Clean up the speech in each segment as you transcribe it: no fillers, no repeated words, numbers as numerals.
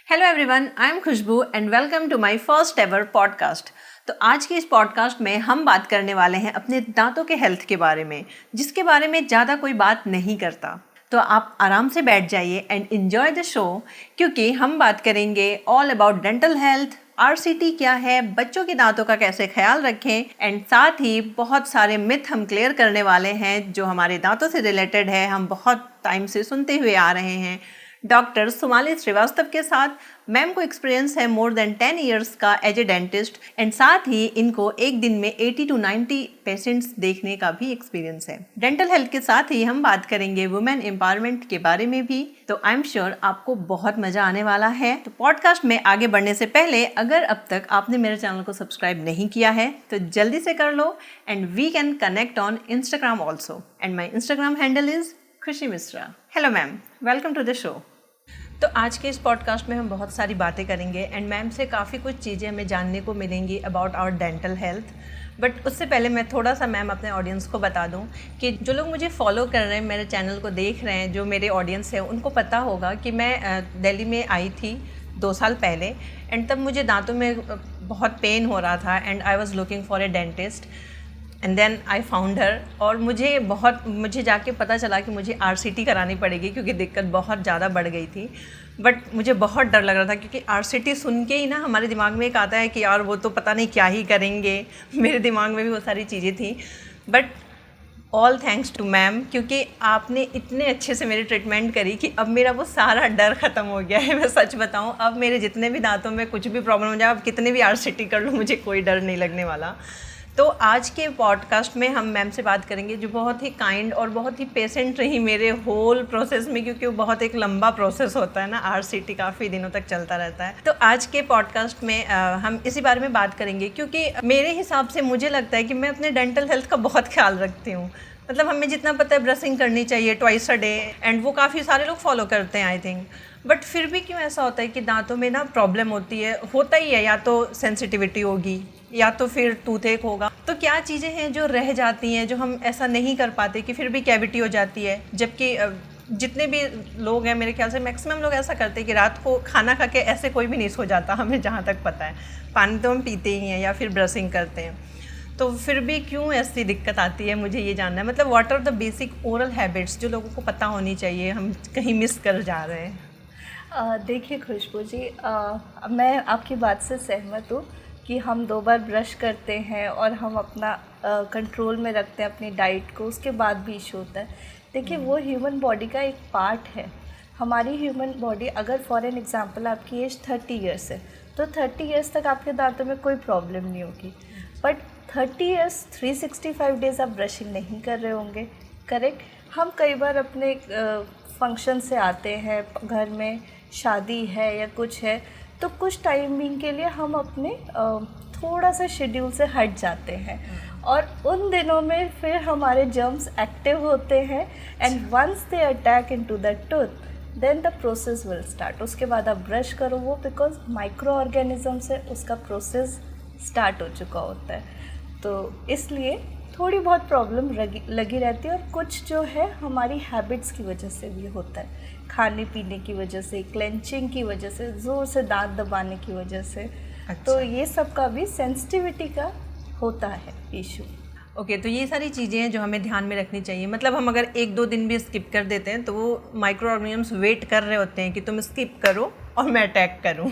Hello everyone, I am Khushboo and welcome to my first ever podcast. तो आज के इस पॉडकास्ट में हम बात करने वाले हैं अपने दांतों के हेल्थ के बारे में, जिसके बारे में ज़्यादा कोई बात नहीं करता। तो आप आराम से बैठ जाइए एंड एंजॉय द शो, क्योंकि हम बात करेंगे all about dental health, RCT क्या है, बच्चों के दांतों का कैसे ख्याल रखें, एंड साथ ही बहुत सारे मिथ हम क्लियर करने वाले हैं जो हमारे दांतों से रिलेटेड है, हम बहुत टाइम से सुनते हुए आ रहे हैं। डॉक्टर सोमाली श्रीवास्तव के साथ। मैम को एक्सपीरियंस है मोर देन 10 इयर्स का एज ए डेंटिस्ट, एंड साथ ही इनको एक दिन में 80 to 90 पेशेंट्स देखने का भी एक्सपीरियंस है। डेंटल हेल्थ के साथ ही हम बात करेंगे वुमेन एम्पावरमेंट के बारे में भी। तो आई एम श्योर आपको बहुत मजा आने वाला है। तो पॉडकास्ट में आगे बढ़ने से पहले अगर अब तक आपने मेरे चैनल को सब्सक्राइब नहीं किया है तो जल्दी से कर लो, and we can connect on Instagram also, and my Instagram handle is Khushi Mishra. Hello ma'am, welcome to the show. तो आज के इस पॉडकास्ट में हम बहुत सारी बातें करेंगे एंड मैम से काफ़ी कुछ चीज़ें हमें जानने को मिलेंगी about our dental health. But उससे पहले मैं थोड़ा सा मैम अपने ऑडियंस को बता दूं कि जो लोग मुझे फॉलो कर रहे हैं, मेरे चैनल को देख रहे हैं, जो मेरे ऑडियंस है, उनको पता होगा कि मैं दिल्ली में आई थी 2 साल पहले, एंड तब मुझे दांतों में बहुत पेन हो रहा था and I was looking for a dentist, and then I found her. और मुझे जाके पता चला कि मुझे आरसीटी करानी पड़ेगी क्योंकि दिक्कत बहुत ज़्यादा बढ़ गई थी। बट मुझे बहुत डर लग रहा था क्योंकि आरसीटी सुन के ही ना हमारे दिमाग में एक आता है कि यार वो तो पता नहीं क्या ही करेंगे। मेरे दिमाग में भी वो सारी चीज़ें थी, but all thanks to ma'am, क्योंकि आपने इतने अच्छे से मेरी ट्रीटमेंट करी कि अब मेरा वो सारा डर ख़त्म हो गया है। मैं सच बताऊं, अब मेरे जितने भी दांतों में कुछ भी प्रॉब्लम हो जाए, अब कितने भी आरसीटी कर लूँ, मुझे कोई डर नहीं लगने वाला। तो आज के पॉडकास्ट में हम मैम से बात करेंगे जो बहुत ही काइंड और बहुत ही पेशेंट रही मेरे होल प्रोसेस में, क्योंकि वो बहुत एक लंबा प्रोसेस होता है ना, आरसीटी काफ़ी दिनों तक चलता रहता है। तो आज के पॉडकास्ट में हम इसी बारे में बात करेंगे, क्योंकि मेरे हिसाब से मुझे लगता है कि मैं अपने डेंटल हेल्थ का बहुत ख्याल रखती हूँ। मतलब हमें जितना पता है ब्रशिंग करनी चाहिए ट्वाइस अ डे, एंड वो काफ़ी सारे लोग फॉलो करते हैं आई थिंक। बट फिर भी क्यों ऐसा होता है कि दांतों में ना प्रॉब्लम होती है, होता ही है, या तो सेंसिटिविटी होगी या तो फिर टूथेक होगा। तो क्या चीज़ें हैं जो रह जाती हैं, जो हम ऐसा नहीं कर पाते कि फिर भी कैविटी हो जाती है, जबकि जितने भी लोग हैं, मेरे ख्याल से मैक्सिमम लोग ऐसा करते हैं कि रात को खाना खा के ऐसे कोई भी नहीं सो जाता, हमें जहाँ तक पता है। पानी तो हम पीते ही हैं या फिर ब्रशिंग करते हैं। तो फिर भी क्यों ऐसी दिक्कत आती है, मुझे ये जानना है। मतलब what are the basic oral habits जो लोगों को पता होनी चाहिए, हम कहीं मिस कर जा रहे हैं। देखिए खुशबू जी, मैं आपकी बात से सहमत हूँ कि हम 2 बार ब्रश करते हैं और हम अपना कंट्रोल में रखते हैं अपनी डाइट को, उसके बाद भी इशू होता है। देखिए वो ह्यूमन बॉडी का एक पार्ट है। हमारी ह्यूमन बॉडी, अगर फॉर एन एग्जांपल आपकी एज 30 ईयर्स है तो 30 ईयर्स तक आपके दांतों में कोई प्रॉब्लम नहीं होगी। बट 30 ईयर्स 365 डेज़ आप ब्रशिंग नहीं कर रहे होंगे, करेक्ट। हम कई बार अपने फंक्शन से आते हैं, घर में शादी है या कुछ है, तो कुछ टाइमिंग के लिए हम अपने थोड़ा सा शेड्यूल से हट जाते हैं, और उन दिनों में फिर हमारे जर्म्स एक्टिव होते हैं, and once they attack into the tooth then the process will start. उसके बाद आप ब्रश करो वो, बिकॉज माइक्रो ऑर्गेनिज्म से उसका प्रोसेस स्टार्ट हो चुका होता है। तो इसलिए थोड़ी बहुत प्रॉब्लम लगी रहती है, और कुछ जो है हमारी हैबिट्स की वजह से भी होता है, खाने पीने की वजह से, क्लेंचिंग की वजह से, ज़ोर से दांत दबाने की वजह से। अच्छा। तो ये सब का भी सेंसिटिविटी का होता है इशू। ओके, तो ये सारी चीज़ें हैं जो हमें ध्यान में रखनी चाहिए। मतलब हम अगर 1-2 दिन भी स्किप कर देते हैं तो वो माइक्रो ऑर्गेनिजम्स वेट कर रहे होते हैं कि तुम स्किप करो और मैं अटैक करूँ।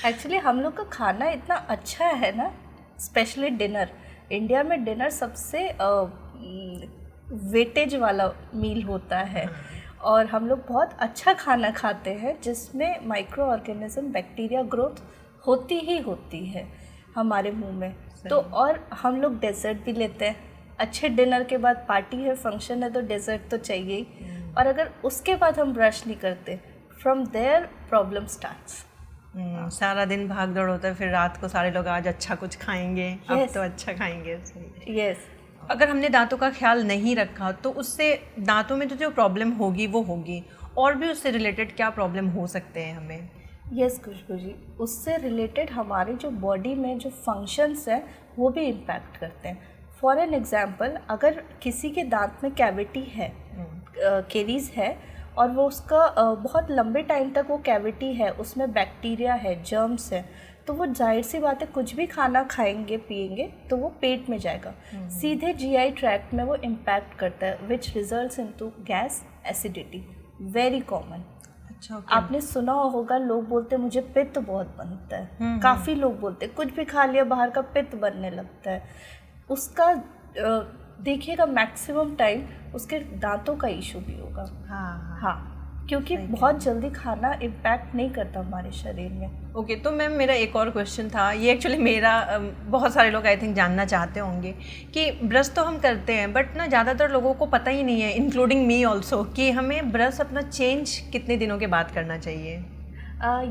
एक्चुअली हम लोग का खाना इतना अच्छा है ना, स्पेशली डिनर। इंडिया में डिनर सबसे वेटेज वाला मील होता है, और हम लोग बहुत अच्छा खाना खाते हैं जिसमें माइक्रो ऑर्गेनिज्म, बैक्टीरिया ग्रोथ होती ही होती है हमारे मुंह में। तो और हम लोग डेजर्ट भी लेते हैं। अच्छे डिनर के बाद पार्टी है, फंक्शन है, तो डेजर्ट तो चाहिए ही। और अगर उसके बाद हम ब्रश नहीं करते, फ्रॉम देयर प्रॉब्लम स्टार्ट्स। सारा दिन भाग दौड़ होता है, फिर रात को सारे लोग आज अच्छा कुछ खाएंगे, अब तो अच्छा खाएंगे। यस। अगर हमने दांतों का ख्याल नहीं रखा तो उससे दांतों में जो प्रॉब्लम होगी वो होगी, और भी उससे रिलेटेड क्या प्रॉब्लम हो सकते हैं हमें। यस खुशबू जी, उससे रिलेटेड हमारे जो बॉडी में जो फंक्शंस हैं वो भी इम्पैक्ट करते हैं। फॉर एन एग्जांपल, अगर किसी के दांत में कैविटी है, केरीज है, और वो उसका बहुत लंबे टाइम तक वो कैविटी है, उसमें बैक्टीरिया है, जर्म्स है, तो वो जाहिर सी बात है कुछ भी खाना खाएंगे पिएंगे तो वो पेट में जाएगा, सीधे जीआई ट्रैक्ट में वो इम्पैक्ट करता है, which results into gas, acidity, very common. अच्छा, okay. आपने सुना होगा, लोग बोलते हैं मुझे पित्त बहुत बनता है, काफ़ी लोग बोलते हैं कुछ भी खा लिया बाहर का पित्त बनने लगता है। उसका देखिएगा मैक्सिमम टाइम उसके दांतों का इशू भी होगा। हाँ, क्योंकि बहुत जल्दी खाना इम्पैक्ट नहीं करता हमारे शरीर में। ओके, तो मैम मेरा एक और क्वेश्चन था, ये एक्चुअली मेरा बहुत सारे लोग आई थिंक जानना चाहते होंगे कि ब्रश तो हम करते हैं बट ना ज़्यादातर लोगों को पता ही नहीं है, इंक्लूडिंग मी ऑल्सो, कि हमें ब्रश अपना चेंज कितने दिनों के बाद करना चाहिए।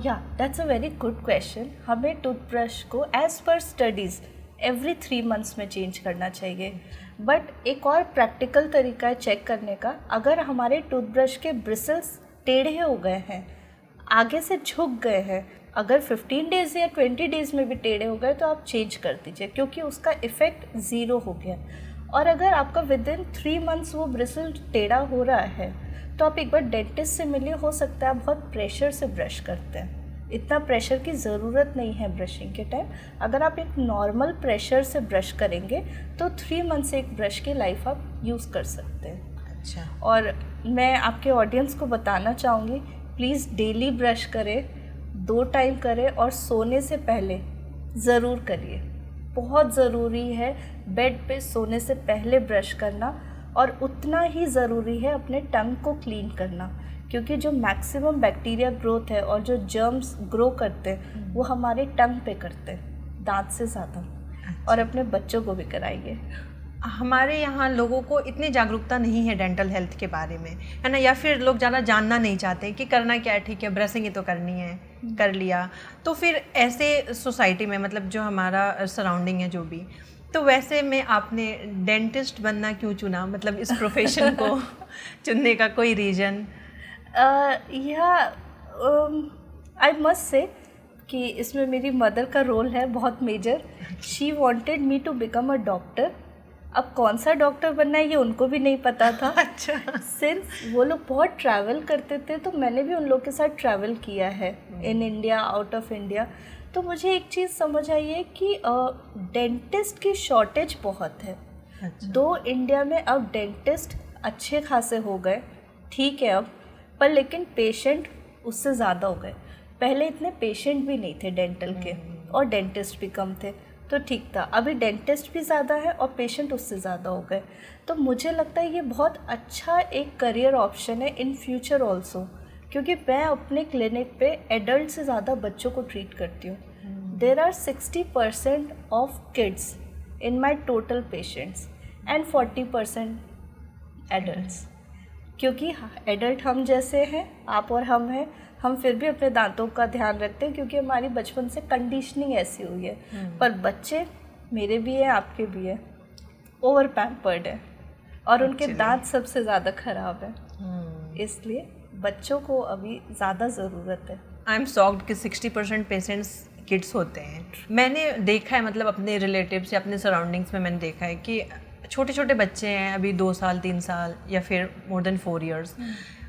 या that's a very good question. हमें टूथब्रश को as per studies every 3 months में चेंज करना चाहिए। बट एक और प्रैक्टिकल तरीका है चेक करने का, अगर हमारे टूथब्रश के ब्रिसल्स टेढ़े हो गए हैं, आगे से झुक गए हैं, अगर 15 डेज़ या 20 डेज़ में भी टेढ़े हो गए तो आप चेंज कर दीजिए, क्योंकि उसका इफ़ेक्ट ज़ीरो हो गया। और अगर आपका विद इन 3 मंथ्स वो ब्रिसल टेढ़ा हो रहा है तो आप एक बार डेंटिस्ट से मिलिए, हो सकता है आप बहुत प्रेशर से ब्रश करते हैं, इतना प्रेशर की ज़रूरत नहीं है ब्रशिंग के टाइम। अगर आप एक नॉर्मल प्रेशर से ब्रश करेंगे तो 3 मंथ से एक ब्रश की लाइफ आप यूज़ कर सकते हैं। अच्छा, और मैं आपके ऑडियंस को बताना चाहूँगी, प्लीज़ डेली ब्रश करें, 2 टाइम करें और सोने से पहले ज़रूर करिए, बहुत ज़रूरी है बेड पे सोने से पहले ब्रश करना। और उतना ही ज़रूरी है अपने टंग को क्लीन करना, क्योंकि जो मैक्सिमम बैक्टीरिया ग्रोथ है और जो जर्म्स ग्रो करते हैं वो हमारे टंग पे करते हैं, दांत से ज़्यादा। और अपने बच्चों को भी कराइए। हमारे यहाँ लोगों को इतनी जागरूकता नहीं है डेंटल हेल्थ के बारे में, है ना, या फिर लोग ज़्यादा जानना नहीं चाहते कि करना क्या है, ठीक है ब्रशिंग ही तो करनी है, कर लिया। तो फिर ऐसे सोसाइटी में, मतलब जो हमारा सराउंडिंग है जो भी, तो वैसे में आपने डेंटिस्ट बनना क्यों चुना, मतलब इस प्रोफेशन को चुनने का कोई रीज़न? आई मस्ट से कि इसमें मेरी मदर का रोल है बहुत major. She wanted me to become a doctor. अब कौन सा डॉक्टर बनना है ये उनको भी नहीं पता था। अच्छा। सिंस वो लोग बहुत ट्रैवल करते थे तो मैंने भी उन लोग के साथ ट्रैवल किया है, in India, out of India. तो मुझे एक चीज़ समझ आई है कि डेंटिस्ट की शॉर्टेज बहुत है। अच्छा। दो इंडिया में अब डेंटिस्ट अच्छे खासे हो गए, ठीक है अब, पर लेकिन पेशेंट उससे ज़्यादा हो गए। पहले इतने पेशेंट भी नहीं थे डेंटल के और डेंटिस्ट भी कम थे, तो ठीक था। अभी डेंटिस्ट भी ज़्यादा है और पेशेंट उससे ज़्यादा हो गए। तो मुझे लगता है ये बहुत अच्छा एक करियर ऑप्शन है इन फ्यूचर ऑल्सो, क्योंकि मैं अपने क्लिनिक पे एडल्ट से ज़्यादा बच्चों को ट्रीट करती हूँ। There are 60% of kids in my total patients and 40% adults. क्योंकि एडल्ट हम जैसे हैं, आप और हम हैं, हम फिर भी अपने दांतों का ध्यान रखते हैं क्योंकि हमारी बचपन से कंडीशनिंग ऐसी हुई है। पर बच्चे, मेरे भी हैं आपके भी हैं, ओवर पैम्पर्ड है और उनके दांत सबसे ज़्यादा ख़राब है। इसलिए बच्चों को अभी ज़्यादा ज़रूरत है। आई एम शॉक्ड कि 60% पेशेंट्स किड्स होते हैं। मैंने देखा है, मतलब अपने रिलेटिव्स या अपने सराउंडिंग्स में मैंने देखा है कि छोटे छोटे बच्चे हैं, अभी 2 साल 3 साल या फिर मोर देन 4 years,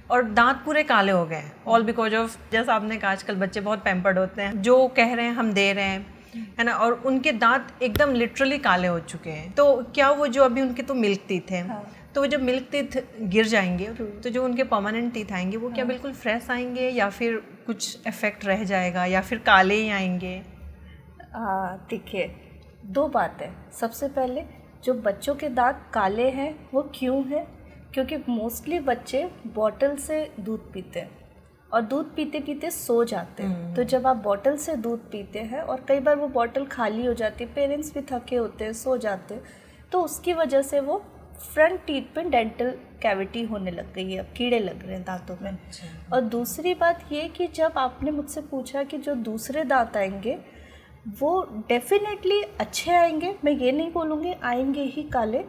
और दांत पूरे काले हो गए, ऑल बिकॉज ऑफ, जैसा आपने कहा, आजकल बच्चे बहुत पैम्पर्ड होते हैं, जो कह रहे हैं हम दे रहे हैं, है ना, और उनके दांत एकदम लिटरली काले हो चुके हैं। तो क्या वो जो अभी उनके तो मिल्क टीथ हैं, तो वो जब मिल्क टीथ गिर जाएंगे तो जो उनके परमानेंट टीथ आएंगे वो क्या बिल्कुल फ्रेश आएंगे या फिर कुछ इफेक्ट रह जाएगा या फिर काले ही आएंगे? देखिए, 2 बातें। सबसे पहले, जो बच्चों के दांत काले हैं वो क्यों हैं? क्योंकि मोस्टली बच्चे बॉटल से दूध पीते हैं और दूध पीते पीते सो जाते हैं। तो जब आप बॉटल से दूध पीते हैं और कई बार वो बॉटल खाली हो जाती है, पेरेंट्स भी थके होते हैं, सो जाते हैं, तो उसकी वजह से वो फ्रंट टीथ पे डेंटल कैविटी होने लग गई है, अब कीड़े लग रहे हैं दांतों में। और दूसरी बात ये कि जब आपने मुझसे पूछा कि जो दूसरे दांत आएंगे वो डेफिनेटली अच्छे आएंगे, मैं ये नहीं बोलूँगी आएंगे ही काले,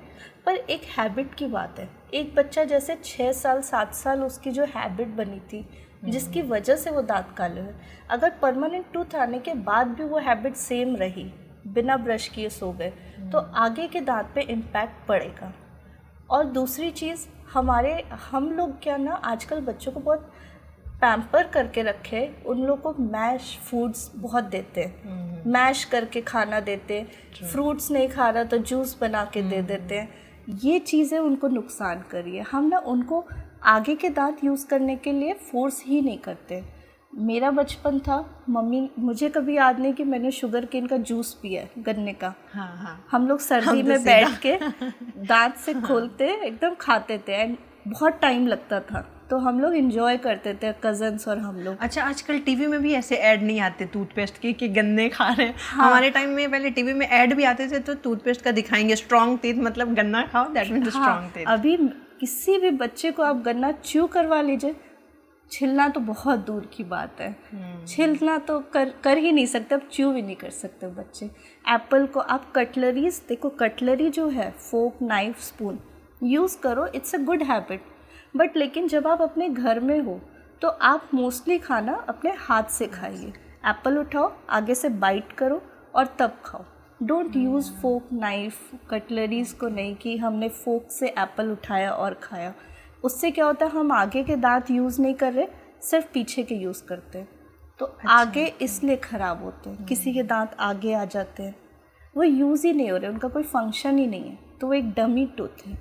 पर एक हैबिट की बात है। एक बच्चा जैसे 6 साल 7 साल उसकी जो हैबिट बनी थी जिसकी वजह से वो दांत काले हुए, अगर परमानेंट टूथ आने के बाद भी वो हैबिट सेम रही, बिना ब्रश किए सो गए, तो आगे के दांत पे इम्पैक्ट पड़ेगा। और दूसरी चीज़, हम लोग क्या ना आजकल बच्चों को बहुत पैम्पर करके रखे, उन लोग को मैश फूड्स बहुत देते हैं, मैश करके खाना देते हैं, फ्रूट्स नहीं खा रहा तो जूस बना के दे देते हैं। ये चीज़ें उनको नुकसान कर रही है। हम ना उनको आगे के दांत यूज़ करने के लिए फोर्स ही नहीं करते। मेरा बचपन था, मम्मी मुझे कभी याद नहीं कि मैंने शुगर केन का जूस पिया है, गन्ने का। हाँ। हम लोग सर्दी में बैठ के दांत से खोलते एकदम खाते थे, एंड बहुत टाइम लगता था, तो हम लोग एंजॉय करते थे कजन्स और हम लोग। अच्छा, आजकल टीवी में भी ऐसे ऐड नहीं आते टूथपेस्ट के कि गन्ने खा रहे हैं? हाँ। हमारे टाइम में पहले टीवी में ऐड भी आते थे तो टूथपेस्ट का दिखाएंगे स्ट्रॉन्ग टीथ, मतलब गन्ना खाओ, दैट मीन्स स्ट्रॉन्ग टीथ। अभी किसी भी बच्चे को आप गन्ना च्यू करवा लीजिए, छिलना तो बहुत दूर की बात है, छिलना तो कर ही नहीं सकते, अब च्यू भी नहीं कर सकते बच्चे। एप्पल को आप कटलरीज देखो, कटलरी जो है फोक नाइफ स्पून यूज़ करो, it's a good habit, but लेकिन जब आप अपने घर में हो तो आप मोस्टली खाना अपने हाथ से खाइए। एप्पल उठाओ, आगे से बाइट करो और तब खाओ। Don't use fork knife cutleries को, नहीं कि हमने फोक से एप्पल उठाया और खाया। उससे क्या होता है, हम आगे के दांत यूज़ नहीं कर रहे, सिर्फ पीछे के यूज़ करते हैं, तो आगे इसलिए ख़राब होते हैं। किसी के दांत आगे आ जाते हैं, वो यूज़ ही नहीं हो रहे, उनका कोई फंक्शन ही नहीं है, तो वो एक डमी टूथ है,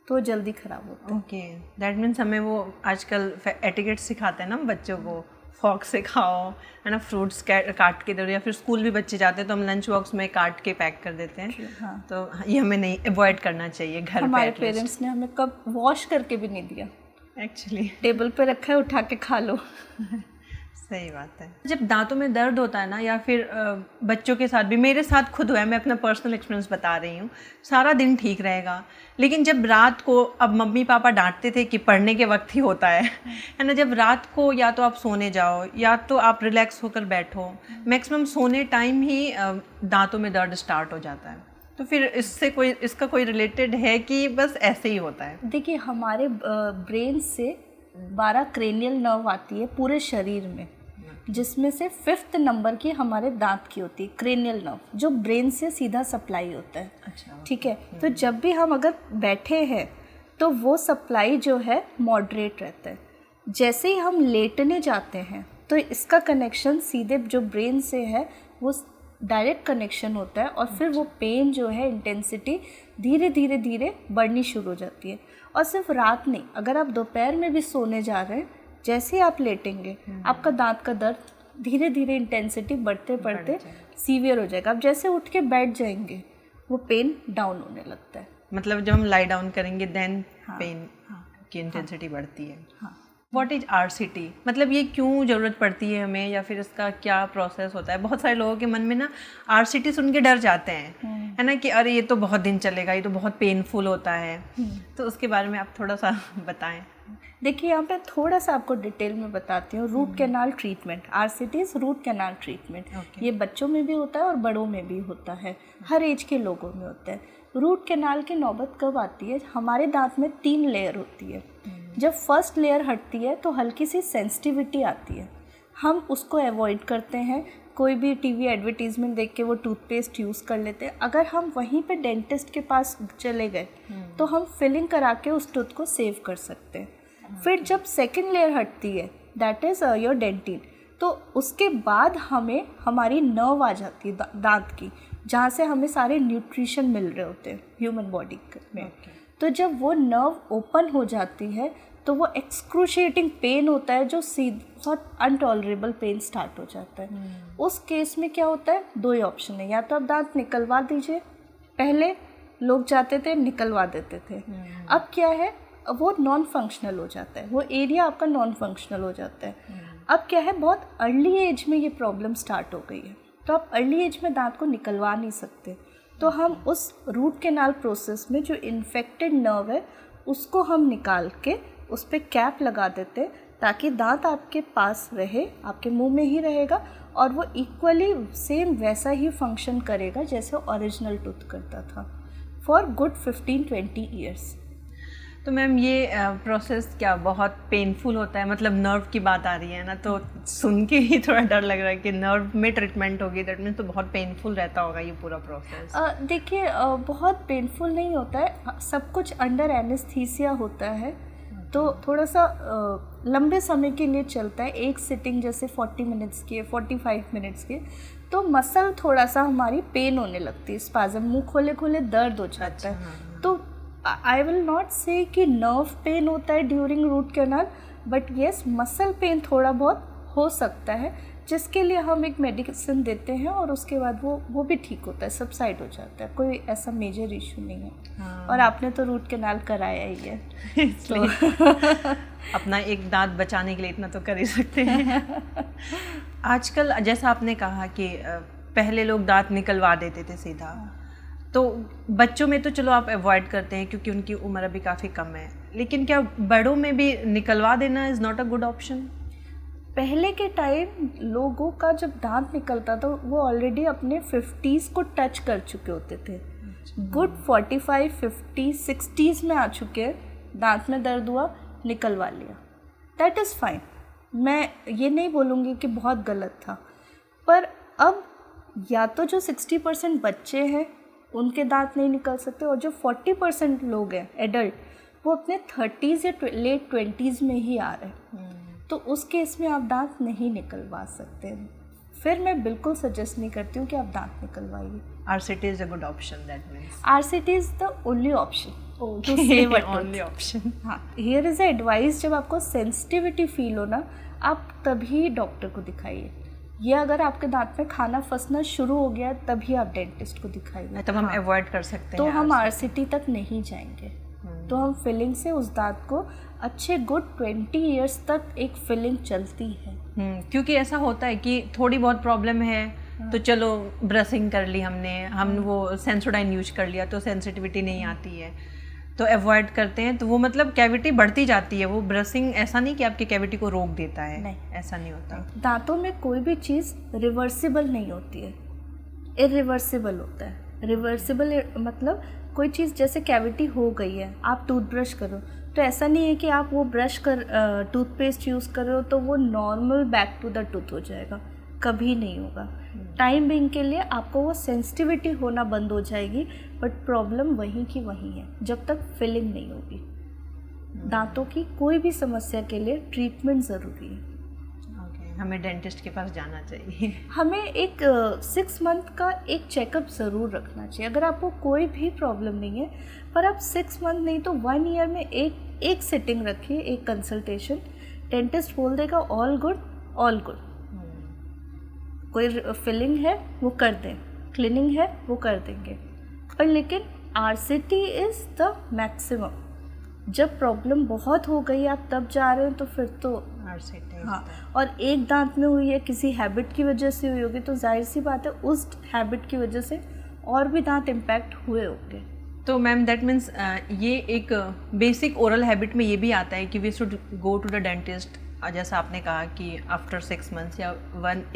तो वो जल्दी ख़राब होता है। ओके, दैट मीन्स हमें वो आजकल एटिकेट सिखाते हैं ना बच्चों को, फॉक से खाओ, है ना, फ्रूट्स काट के दो, या फिर स्कूल भी बच्चे जाते हैं तो हम लंच बॉक्स में काट के पैक कर देते हैं। हाँ। तो ये हमें नहीं अवॉइड करना चाहिए घर पे। हमारे पेरेंट्स ने हमें कब वॉश करके भी नहीं दिया, एक्चुअली टेबल पे रखा है, उठा के खा लो। सही बात है। जब दांतों में दर्द होता है ना, या फिर बच्चों के साथ भी, मेरे साथ खुद हुआ है, मैं अपना पर्सनल एक्सपीरियंस बता रही हूँ, सारा दिन ठीक रहेगा, लेकिन जब रात को, अब मम्मी पापा डांटते थे कि पढ़ने के वक्त ही होता है ना, जब रात को या तो आप सोने जाओ या तो आप रिलैक्स होकर बैठो, मैक्सिमम सोने टाइम ही दांतों में दर्द स्टार्ट हो जाता है। तो फिर इसका कोई रिलेटेड है कि बस ऐसे ही होता है? देखिए, हमारे ब्रेन से 12 क्रेनियल नर्व आती है पूरे शरीर में, जिसमें से 5th नंबर की हमारे दांत की होती है क्रेनियल नर्व, जो ब्रेन से सीधा सप्लाई होता है। अच्छा, ठीक है। तो जब भी हम अगर बैठे हैं तो वो सप्लाई जो है मॉडरेट रहता है। जैसे ही हम लेटने जाते हैं तो इसका कनेक्शन सीधे जो ब्रेन से है वो डायरेक्ट कनेक्शन होता है, और फिर वो पेन जो है, इंटेंसिटी धीरे धीरे धीरे बढ़नी शुरू हो जाती है। और सिर्फ रात नहीं, अगर आप दोपहर में भी सोने जा रहे हैं, जैसे ही आप लेटेंगे आपका दांत का दर्द धीरे धीरे इंटेंसिटी बढ़ते बढ़ते सीवियर हो जाएगा। आप जैसे उठ के बैठ जाएंगे वो पेन डाउन होने लगता है। मतलब जब हम लाई डाउन करेंगे देन पेन की इंटेंसिटी बढ़ती है। व्हाट इज RCT, मतलब ये क्यों ज़रूरत पड़ती है हमें, या फिर इसका क्या प्रोसेस होता है? बहुत सारे लोगों के मन में ना RCT सुन के डर जाते हैं, है ना, कि अरे ये तो बहुत दिन चलेगा, ये तो बहुत पेनफुल होता है। तो उसके बारे में आप थोड़ा सा बताएं। देखिए, यहाँ पे थोड़ा सा आपको डिटेल में बताती हूँ। Root canal treatment, RCT root canal treatment, ये बच्चों में भी होता है और बड़ों में भी होता है, हर एज के लोगों में होता है। रूट कैनाल की नौबत कब आती है? हमारे दांत में 3 लेयर होती है। जब फर्स्ट लेयर हटती है तो हल्की सी सेंसिटिविटी आती है, हम उसको अवॉइड करते हैं। कोई भी टीवी एडवर्टीजमेंट देख के वो टूथपेस्ट यूज़ कर लेते हैं। अगर हम वहीं पे डेंटिस्ट के पास चले गए तो हम फिलिंग करा के उस टूथ को सेव कर सकते हैं। फिर जब सेकेंड लेयर हटती है, दैट इज़ योर डेंटिन, तो उसके बाद हमें हमारी नर्व आ जाती है दांत की, जहाँ से हमें सारे न्यूट्रिशन मिल रहे होते हैं ह्यूमन बॉडी में। तो जब वो नर्व ओपन हो जाती है तो वो एक्सक्रूशिएटिंग पेन होता है, जो बहुत अनटॉलरेबल पेन स्टार्ट हो जाता है। उस केस में क्या होता है, 2 ही ऑप्शन है, या तो आप दांत निकलवा दीजिए, पहले लोग जाते थे निकलवा देते थे, अब क्या है, वो नॉन फंक्शनल हो जाता है, वो एरिया आपका नॉन फंक्शनल हो जाता है। अब क्या है, बहुत अर्ली एज में ये प्रॉब्लम स्टार्ट हो गई है, तो आप अर्ली एज में दांत को निकलवा नहीं सकते। तो हम उस रूट कैनाल प्रोसेस में जो इन्फेक्टेड नर्व है उसको हम निकाल के उस पर कैप लगा देते, ताकि दांत आपके पास रहे, आपके मुंह में ही रहेगा, और वो इक्वली सेम वैसा ही फंक्शन करेगा जैसे ओरिजिनल टूथ करता था, फॉर गुड 15-20 ईयर्स। तो मैम ये प्रोसेस क्या बहुत पेनफुल होता है? मतलब नर्व की बात आ रही है ना, तो सुन के ही थोड़ा डर लग रहा है कि नर्व में ट्रीटमेंट होगी, दैट मीन्स तो बहुत पेनफुल रहता होगा ये पूरा प्रोसेस। देखिए बहुत पेनफुल नहीं होता है, सब कुछ अंडर एनेस्थीसिया होता है, तो थोड़ा सा लंबे समय के लिए चलता है। एक सिटिंग जैसे 40 मिनट्स की है, 45 मिनट्स की, तो मसल थोड़ा सा हमारी पेन होने लगती है, स्पाज़म, मुंह खोले खोले दर्द हो जाता है। तो आई विल नॉट से कि नर्व पेन होता है during root canal, but yes muscle pain थोड़ा बहुत हो सकता है, जिसके लिए हम एक मेडिसिन देते हैं और उसके बाद वो भी ठीक होता है, सबसाइड हो जाता है, कोई ऐसा मेजर इशू नहीं है। हाँ। और आपने तो रूट कैनाल कराया ही है तो अपना एक दांत बचाने के लिए इतना तो कर ही सकते हैं। आजकल जैसा आपने कहा कि पहले लोग दांत निकलवा देते थे सीधा, तो बच्चों में तो चलो आप अवॉइड करते हैं क्योंकि उनकी उम्र अभी काफ़ी कम है, लेकिन क्या बड़ों में भी निकलवा देना is not a good option? पहले के टाइम लोगों का जब दांत निकलता था वो ऑलरेडी अपने 50s को टच कर चुके होते थे, गुड 45, 50, 60s में आ चुके हैं, दांत में दर्द हुआ निकलवा लिया, दैट इज़ फाइन। मैं ये नहीं बोलूँगी कि बहुत गलत था, पर अब या तो जो 60% बच्चे हैं उनके दांत नहीं निकल सकते, और जो 40% लोग हैं एडल्ट, वो अपने 30s या लेट 20s में ही आ रहे हैं, तो उस केस में आप दांत नहीं निकलवा सकते। फिर मैं बिल्कुल सजेस्ट नहीं करती हूँ कि आप दांत निकलवाइए। RCT is a good option, that means. RCT is the only option to save a tooth. Only option. हाँ, here is a advice, जब आपको सेंसिटिविटी फील हो ना, आप तभी डॉक्टर को दिखाइए। ये अगर आपके दांत में खाना फंसना शुरू हो गया तभी आप डेंटिस्ट को दिखाइए। तब हम अवॉइड कर सकते हैं, तो हम RCT तक नहीं जाएंगे, तो हम फिलिंग से उस दांत को अच्छे गुड 20 इयर्स तक एक फिलिंग चलती है। क्योंकि ऐसा होता है कि थोड़ी बहुत प्रॉब्लम है तो चलो ब्रशिंग कर ली हम वो सेंसोडाइन यूज कर लिया तो सेंसिटिविटी नहीं आती है, तो अवॉइड करते हैं, तो वो मतलब कैविटी बढ़ती जाती है। वो ब्रशिंग ऐसा नहीं कि आपकी कैविटी को रोक देता है, नहीं, ऐसा नहीं होता। दांतों में कोई भी चीज़ रिवर्सिबल नहीं होती है, इरिवर्सिबल होता है। रिवर्सिबल मतलब कोई चीज़ जैसे कैविटी हो गई है, आप टूथब्रश करो तो ऐसा नहीं है कि आप वो ब्रश कर टूथपेस्ट यूज़ कर रहे हो तो वो normal back to the tooth हो जाएगा, कभी नहीं होगा। टाइम बिंग के लिए आपको वो सेंसिटिविटी होना बंद हो जाएगी, बट प्रॉब्लम वहीं की वहीं है जब तक फिलिंग नहीं होगी। दांतों की कोई भी समस्या के लिए ट्रीटमेंट ज़रूरी है। हमें डेंटिस्ट के पास जाना चाहिए। हमें एक 6 मंथ का एक चेकअप ज़रूर रखना चाहिए। अगर आपको कोई भी प्रॉब्लम नहीं है, पर आप 6 मंथ नहीं तो 1 ईयर में एक सिटिंग रखिए, एक कंसल्टेशन। डेंटिस्ट बोल देगा ऑल गुड, ऑल गुड। कोई फिलिंग है वो कर दें, क्लीनिंग है वो कर देंगे, पर लेकिन RCT इज़ द मैक्सिमम। जब प्रॉब्लम बहुत हो गई आप तब जा रहे हैं तो फिर तो RCT। हाँ, और एक दांत में हुई है, किसी हैबिट की वजह से हुई होगी, तो जाहिर सी बात है उस हैबिट की वजह से और भी दांत इम्पैक्ट हुए होंगे। तो मैम दैट मीन्स ये एक बेसिक ओरल हैबिट में ये भी आता है कि we should go to the dentist, जैसा आपने कहा कि आफ्टर 6 मंथ्स या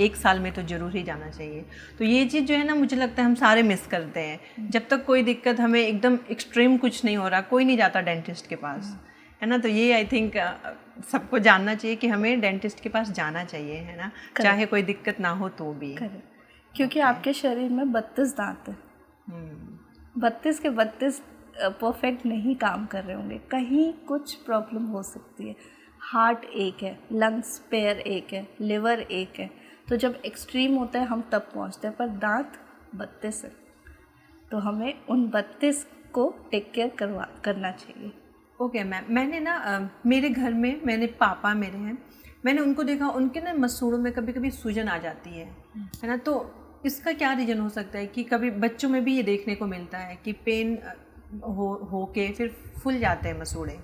1 साल में तो ज़रूर ही जाना चाहिए। तो ये चीज़ जो है ना, मुझे लगता है हम सारे मिस करते हैं। जब तक कोई दिक्कत, हमें एकदम एक्सट्रीम कुछ नहीं हो रहा, कोई नहीं जाता डेंटिस्ट के पास, है ना। तो ये आई थिंक सबको जानना चाहिए कि हमें डेंटिस्ट के पास जाना चाहिए, है ना, चाहे कोई दिक्कत ना हो तो भी। क्योंकि आपके शरीर में 32 दांत है, 32 के 32 परफेक्ट नहीं काम कर रहे होंगे, कहीं कुछ प्रॉब्लम हो सकती है। हार्ट एक है, लंग्स पेयर एक है, लिवर एक है, तो जब एक्सट्रीम होता है हम तब पहुंचते हैं, पर दांत 32 है, तो हमें उन 32 को टेक केयर करना चाहिए। ओके मैम, मैंने ना मेरे घर में मैंने पापा मेरे हैं, मैंने उनको देखा, उनके ना मसूड़ों में कभी कभी सूजन आ जाती है ना। तो इसका क्या रीज़न हो सकता है कि कभी बच्चों में भी ये देखने को मिलता है कि पेन हो के फिर फूल जाते हैं मसूड़े?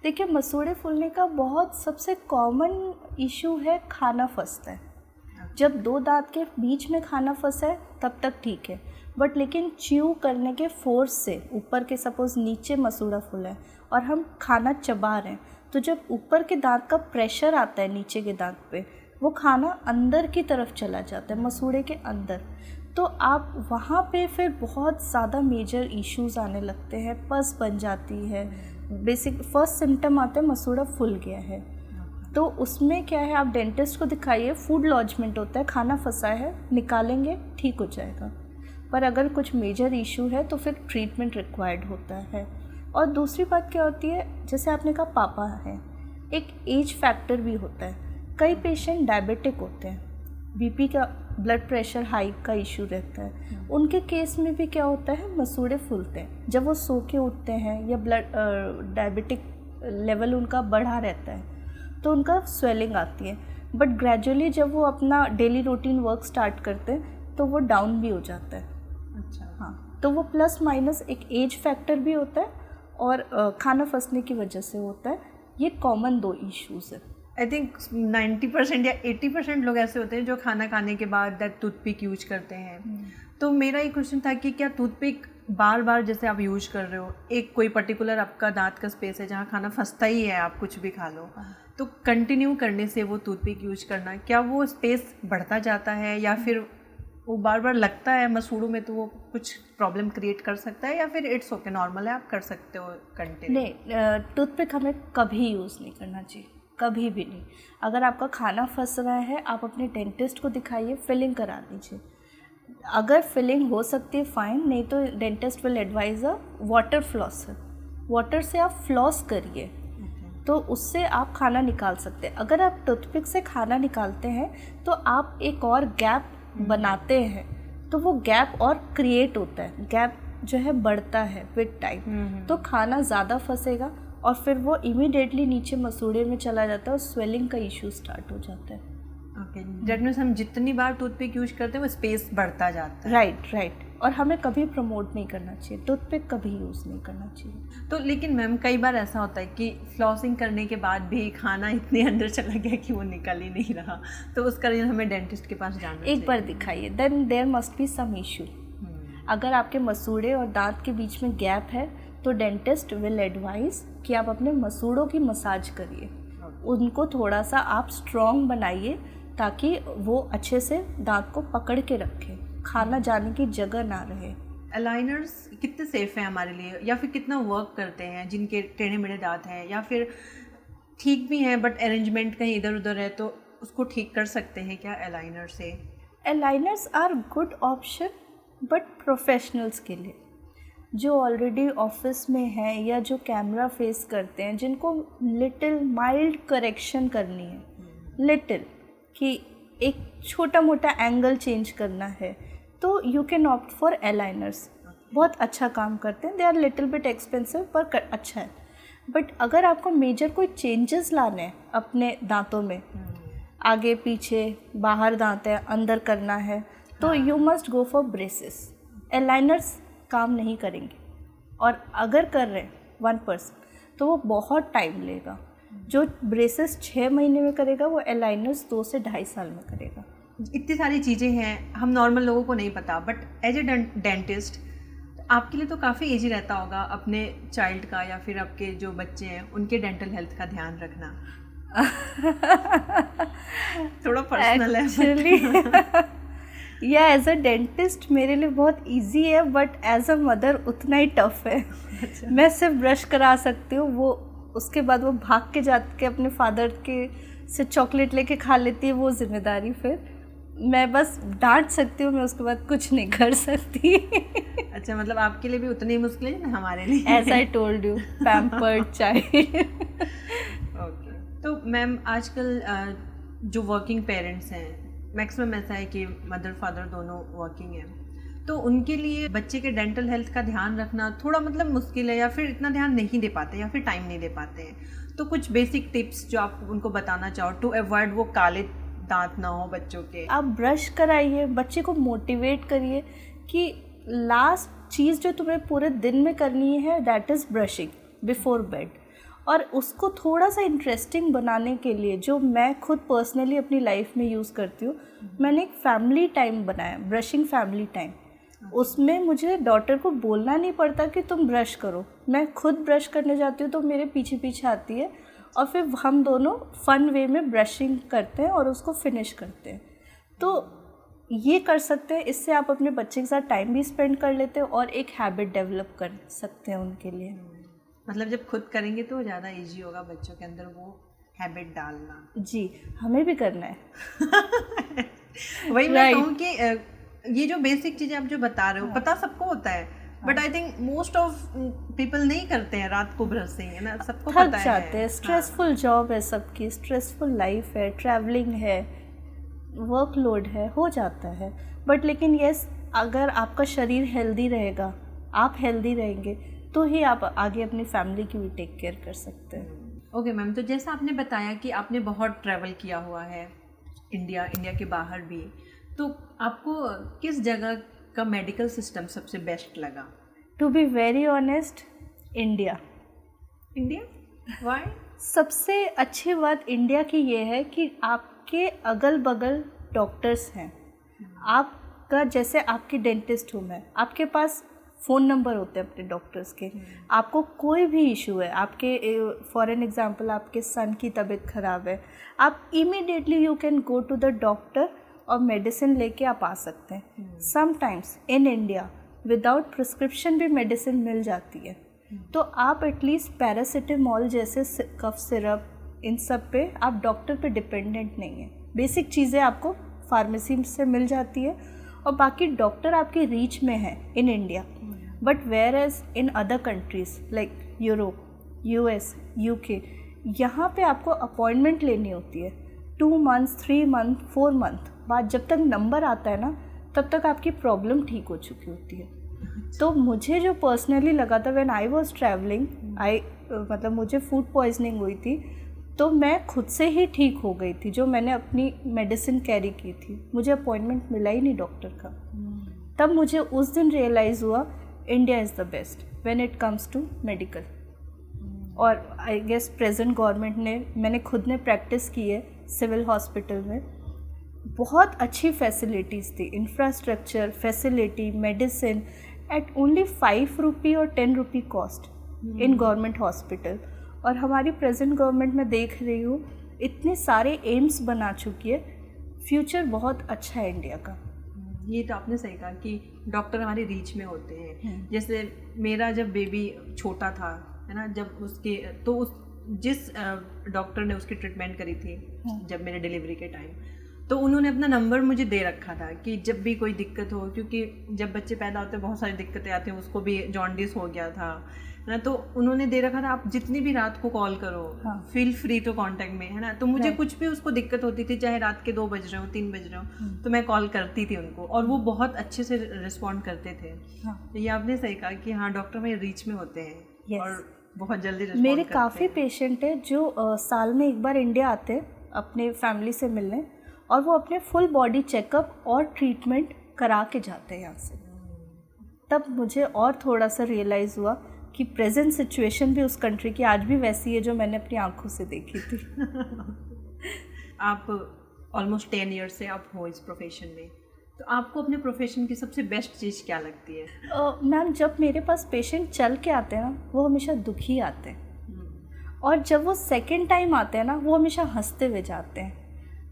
देखिए, मसूड़े फूलने का बहुत सबसे कॉमन इशू है खाना फंसता है। जब 2 दांत के बीच में खाना फंसा है तब तक ठीक है, बट लेकिन च्यू करने के फोर्स से ऊपर के सपोज नीचे मसूड़ा फूला है और हम खाना चबा रहे हैं, तो जब ऊपर के दांत का प्रेशर आता है नीचे के दांत पे, वो खाना अंदर की तरफ चला जाता है, मसूड़े के अंदर, तो आप वहाँ पे फिर बहुत ज़्यादा मेजर इश्यूज आने लगते हैं। पस बन जाती है, बेसिक फर्स्ट सिम्टम आता है मसूड़ा फूल गया है, तो उसमें क्या है, आप डेंटिस्ट को दिखाइए, फूड लॉजमेंट होता है, खाना फंसा है, निकालेंगे ठीक हो जाएगा। पर अगर कुछ मेजर इशू है तो फिर ट्रीटमेंट रिक्वायर्ड होता है। और दूसरी बात क्या होती है, जैसे आपने कहा पापा है, एक एज फैक्टर भी होता है। कई पेशेंट डायबिटिक होते हैं, बीपी का, ब्लड प्रेशर हाई का इशू रहता है, उनके केस में भी क्या होता है, मसूड़े फूलते हैं। जब वो सो के उठते हैं या ब्लड डायबिटिक लेवल उनका बढ़ा रहता है तो उनका स्वेलिंग आती है, बट ग्रेजुअली जब वो अपना डेली रूटीन वर्क स्टार्ट करते हैं तो वो डाउन भी हो जाता है। अच्छा, हाँ, तो वो प्लस माइनस एक एज फैक्टर भी होता है और खाना फंसने की वजह से होता है। ये कॉमन 2 इश्यूज़ है। आई थिंक 90% या 80% लोग ऐसे होते हैं जो खाना खाने के बाद दैट टूथपिक यूज करते हैं। तो मेरा एक क्वेश्चन था कि क्या टूथपिक बार बार जैसे आप यूज कर रहे हो, एक कोई पर्टिकुलर आपका दांत का स्पेस है जहाँ खाना फंसता ही है, आप कुछ भी खा लो, तो कंटिन्यू करने से वो टूथपिक यूज करना, क्या वो स्पेस बढ़ता जाता है या फिर वो बार बार लगता है मसूड़ों में तो वो कुछ प्रॉब्लम क्रिएट कर सकता है, या फिर इट्स ओके, नॉर्मल है, आप कर सकते हो कंटिन्यू? नहीं, टूथपिक हमें कभी यूज़ नहीं करना चाहिए, कभी भी नहीं। अगर आपका खाना फंस रहा है, आप अपने डेंटिस्ट को दिखाइए, फिलिंग करा लीजिए। अगर फिलिंग हो सकती है फाइन, नहीं तो dentist will advise a water flosser. Water से आप फ्लॉस करिए तो उससे आप खाना निकाल सकते हैं। अगर आप टूथपिक से खाना निकालते हैं तो आप एक और गैप बनाते हैं, तो वो गैप और क्रिएट होता है, गैप जो है बढ़ता है विद टाइम, तो खाना ज़्यादा फंसेगा और फिर वो इमीडिएटली नीचे मसूड़े में चला जाता है और स्वेलिंग का इशू स्टार्ट हो जाता है। ओके, दैट मीन्स हम जितनी बार टूथपिक यूज करते हैं वो स्पेस बढ़ता जाता है। राइट। और हमें कभी प्रमोट नहीं करना चाहिए, टूथपिक कभी यूज़ नहीं करना चाहिए। तो लेकिन मैम कई बार ऐसा होता है कि फ्लॉसिंग करने के बाद भी खाना इतने अंदर चला गया कि वो निकल ही नहीं रहा, तो उसका रीज़न हमें डेंटिस्ट के पास जाना चाहिए। एक बार दिखाइए, then there must be some issue. अगर आपके मसूड़े और दांत के बीच में गैप है तो डेंटिस्ट विल एडवाइज कि आप अपने मसूड़ों की मसाज करिए, उनको थोड़ा सा आप स्ट्रॉन्ग बनाइए ताकि वो अच्छे से दांत को पकड़ के रखें, खाना जाने की जगह ना रहे। अलाइनर्स कितने सेफ हैं हमारे लिए, या फिर कितना वर्क करते हैं जिनके टेढ़े मेढ़े दांत हैं, या फिर ठीक भी हैं बट अरेंजमेंट कहीं इधर उधर है तो उसको ठीक कर सकते हैं क्या अलाइनर से? Aligners are good option but professionals के लिए, जो ऑलरेडी ऑफिस में हैं या जो कैमरा फेस करते हैं, जिनको लिटिल माइल्ड करेक्शन करनी है, लिटिल कि एक छोटा मोटा एंगल चेंज करना है, तो you can opt for aligners. बहुत अच्छा काम करते हैं, they are little bit expensive पर अच्छा है। बट अगर आपको मेजर कोई चेंजेस लाने हैं अपने दांतों में, आगे पीछे बाहर दांत है, अंदर करना है, तो you must go for braces. Aligners काम नहीं करेंगे, और अगर कर रहे हैं 1% तो वो बहुत टाइम लेगा। जो ब्रेसेस 6 महीने में करेगा वो अलाइनर्स 2 से 2.5 साल में करेगा। इतनी सारी चीज़ें हैं, हम नॉर्मल लोगों को नहीं पता, बट एज ए डेंटिस्ट आपके लिए तो काफ़ी ईजी रहता होगा अपने चाइल्ड का या फिर आपके जो बच्चे हैं उनके डेंटल हेल्थ का ध्यान रखना। थोड़ा पर्सनल है एक्चुअली। या एज अ डेंटिस्ट मेरे लिए बहुत इजी है, बट एज अ मदर उतना ही टफ है। अच्छा। मैं सिर्फ ब्रश करा सकती हूँ, वो उसके बाद वो भाग के जाके अपने फादर के से चॉकलेट लेके खा लेती है, वो जिम्मेदारी फिर मैं बस डांट सकती हूँ, मैं उसके बाद कुछ नहीं कर सकती। अच्छा, मतलब आपके लिए भी उतनी ही मुश्किल है ना हमारे लिए। As I told you, pampered child. Okay, तो मैम आजकल जो वर्किंग पेरेंट्स हैं, मैक्सिमम ऐसा है कि मदर फादर दोनों वर्किंग हैं, तो उनके लिए बच्चे के डेंटल हेल्थ का ध्यान रखना थोड़ा मतलब मुश्किल है, या फिर इतना ध्यान नहीं दे पाते, या फिर टाइम नहीं दे पाते हैं। तो कुछ बेसिक टिप्स जो आप उनको बताना चाहो टू अवॉइड वो काले दांत ना हो बच्चों के। आप ब्रश कराइए, बच्चे को मोटिवेट करिए कि लास्ट चीज़ जो तुम्हें पूरे दिन में करनी है that is brushing before bed. और उसको थोड़ा सा इंटरेस्टिंग बनाने के लिए, जो मैं खुद पर्सनली अपनी लाइफ में यूज़ करती हूँ, मैंने एक फैमिली टाइम बनाया, ब्रशिंग फैमिली टाइम। उसमें मुझे डॉटर को बोलना नहीं पड़ता कि तुम ब्रश करो, मैं खुद ब्रश करने जाती हूँ तो मेरे पीछे पीछे आती है, और फिर हम दोनों फ़न वे में ब्रशिंग करते हैं और उसको फिनिश करते हैं। तो ये कर सकते हैं, इससे आप अपने बच्चे के साथ टाइम भी स्पेंड कर लेते हैं और एक हैबिट डेवलप कर सकते हैं उनके लिए। मतलब जब खुद करेंगे तो ज़्यादा इजी होगा बच्चों के अंदर वो हैबिट डालना। जी, हमें भी करना है। वही मैं कहूँ कि ये जो बेसिक चीज़ें आप जो बता रहे हो पता सबको होता है, but I think most of people नहीं करते हैं रात को ब्रशिंग, है ना, सबको थक पता जाते हैं, है। स्ट्रेसफुल जॉब है सबकी, स्ट्रेसफुल लाइफ है, ट्रैवलिंग है, वर्कलोड है, हो जाता है। बट लेकिन यस, अगर आपका शरीर हेल्दी रहेगा, आप हेल्दी रहेंगे, तो ही आप आगे अपनी फैमिली की भी टेक केयर कर सकते हैं। ओके मैम, तो जैसा आपने बताया कि आपने बहुत ट्रैवल किया हुआ है इंडिया के बाहर भी, तो आपको किस जगह का मेडिकल सिस्टम सबसे बेस्ट लगा? To be very honest, India. Why? सबसे अच्छी बात इंडिया की ये है कि आपके अगल बगल डॉक्टर्स हैं। आपका जैसे आपकी डेंटिस्ट हूँ मैं, आपके पास फ़ोन नंबर होते हैं अपने डॉक्टर्स के। आपको कोई भी इशू है, आपके फॉर एन एग्जांपल आपके सन की तबीयत ख़राब है, आप immediately you can go to the doctor और मेडिसिन लेके आप आ सकते हैं। Sometimes in India without prescription भी मेडिसिन मिल जाती है, तो आप एटलीस्ट पैरासिटामोल जैसे कफ सिरप, इन सब पे आप डॉक्टर पे डिपेंडेंट नहीं है। बेसिक चीज़ें आपको फार्मेसी से मिल जाती है और बाकी डॉक्टर आपकी रीच में है in India. But where as in other countries like Europe, US, UK, यहाँ पे आपको अपॉइंटमेंट लेनी होती है 2 months, 3 months, 4 months बाद। जब तक नंबर आता है ना, तब तक आपकी प्रॉब्लम ठीक हो चुकी होती है। तो मुझे जो पर्सनली लगा था व्हेन आई वाज ट्रैवलिंग, मतलब मुझे फूड पॉइजनिंग हुई थी, तो मैं खुद से ही ठीक हो गई थी। जो मैंने अपनी मेडिसिन कैरी की थी, मुझे अपॉइंटमेंट मिला ही नहीं डॉक्टर का। तब मुझे उस दिन रियलाइज़ हुआ India is the best when it comes to medical. और आई गेस प्रेजेंट गवर्नमेंट ने, मैंने खुद ने प्रैक्टिस की है सिविल हॉस्पिटल में, बहुत अच्छी फैसिलिटीज़ थी, infrastructure, facility, medicine eight only 5 रुपी और 10 रुपी कॉस्ट इन गवर्नमेंट हॉस्पिटल। और हमारी प्रेजेंट गवर्नमेंट में देख रही हूँ इतने सारे एम्स बना चुकी है, फ्यूचर बहुत अच्छा है इंडिया का। ये तो आपने सही कहा कि डॉक्टर हमारी रीच में होते हैं। जैसे मेरा जब बेबी छोटा था, है ना, जब उसके तो उस जिस डॉक्टर ने उसकी ट्रीटमेंट करी थी जब मेरे डिलीवरी के टाइम, तो उन्होंने अपना नंबर मुझे दे रखा था कि जब भी कोई दिक्कत हो, क्योंकि जब बच्चे पैदा होते हैं बहुत सारी दिक्कतें आती हैं, उसको भी जॉन्डिस हो गया था, है ना, तो उन्होंने दे रखा था आप जितनी भी रात को कॉल करो, फील फ्री टू कांटेक्ट में, है ना। तो मुझे कुछ भी उसको दिक्कत होती थी, चाहे रात के 2 बज रहे हो, 3 बज रहे हो, तो मैं कॉल करती थी उनको और वो बहुत अच्छे से रिस्पॉन्ड करते थे। तो ये आपने सही कहा कि हाँ, डॉक्टर मेरे रीच में होते हैं और बहुत जल्दी रिस्पॉन्ड मेरे करते काफ़ी हैं। पेशेंट हैं जो साल में एक बार इंडिया आते हैं अपने फैमिली से मिलने, और वो अपने फुल बॉडी चेकअप और ट्रीटमेंट करा के जाते हैं यहाँ से। तब मुझे और थोड़ा सा रियलाइज़ हुआ कि प्रेजेंट सिचुएशन भी उस कंट्री की आज भी वैसी है जो मैंने अपनी आंखों से देखी थी। आप ऑलमोस्ट 10 ईयर से आप हो इस प्रोफेशन में, तो आपको अपने प्रोफेशन की सबसे बेस्ट चीज़ क्या लगती है? मैम, जब मेरे पास पेशेंट चल के आते हैं ना, वो हमेशा दुखी आते हैं, और जब वो सेकेंड टाइम आते हैं ना, वो हमेशा हंसते हुए जाते हैं।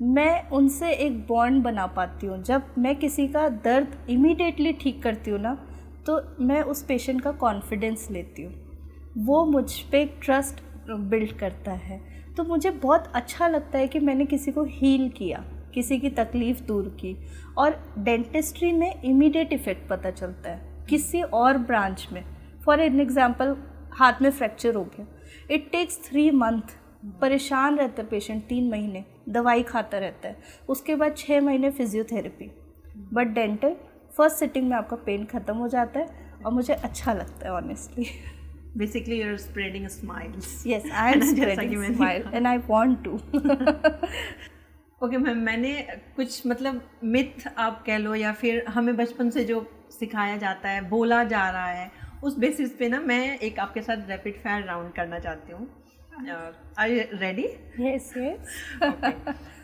मैं उनसे एक बॉन्ड बना पाती हूँ। जब मैं किसी का दर्द इमीडिएटली ठीक करती हूँ ना, तो मैं उस पेशेंट का कॉन्फिडेंस लेती हूँ, वो मुझ पे एक ट्रस्ट बिल्ड करता है। तो मुझे बहुत अच्छा लगता है कि मैंने किसी को हील किया, किसी की तकलीफ़ दूर की। और डेंटिस्ट्री में इमीडिएट इफ़ेक्ट पता चलता है। किसी और ब्रांच में, फॉर एन एग्जांपल, हाथ में फ्रैक्चर हो गया, इट टेक्स 3 मंथ, परेशान रहता है पेशेंट, 3 महीने दवाई खाता रहता है, उसके बाद 6 महीने physiotherapy. But dental first sitting में आपका पेन ख़त्म हो जाता है और मुझे अच्छा लगता है honestly. Basically you are spreading smiles. Yes, I am spreading smile and I want to. Okay ma'am, मैंने कुछ मतलब मिथ आप कह लो, या फिर हमें बचपन से जो सिखाया जाता है, बोला जा रहा है, उस बेसिस पे ना मैं एक आपके साथ रैपिड फायर राउंड करना चाहती हूँ। Are you ready? Yes yes.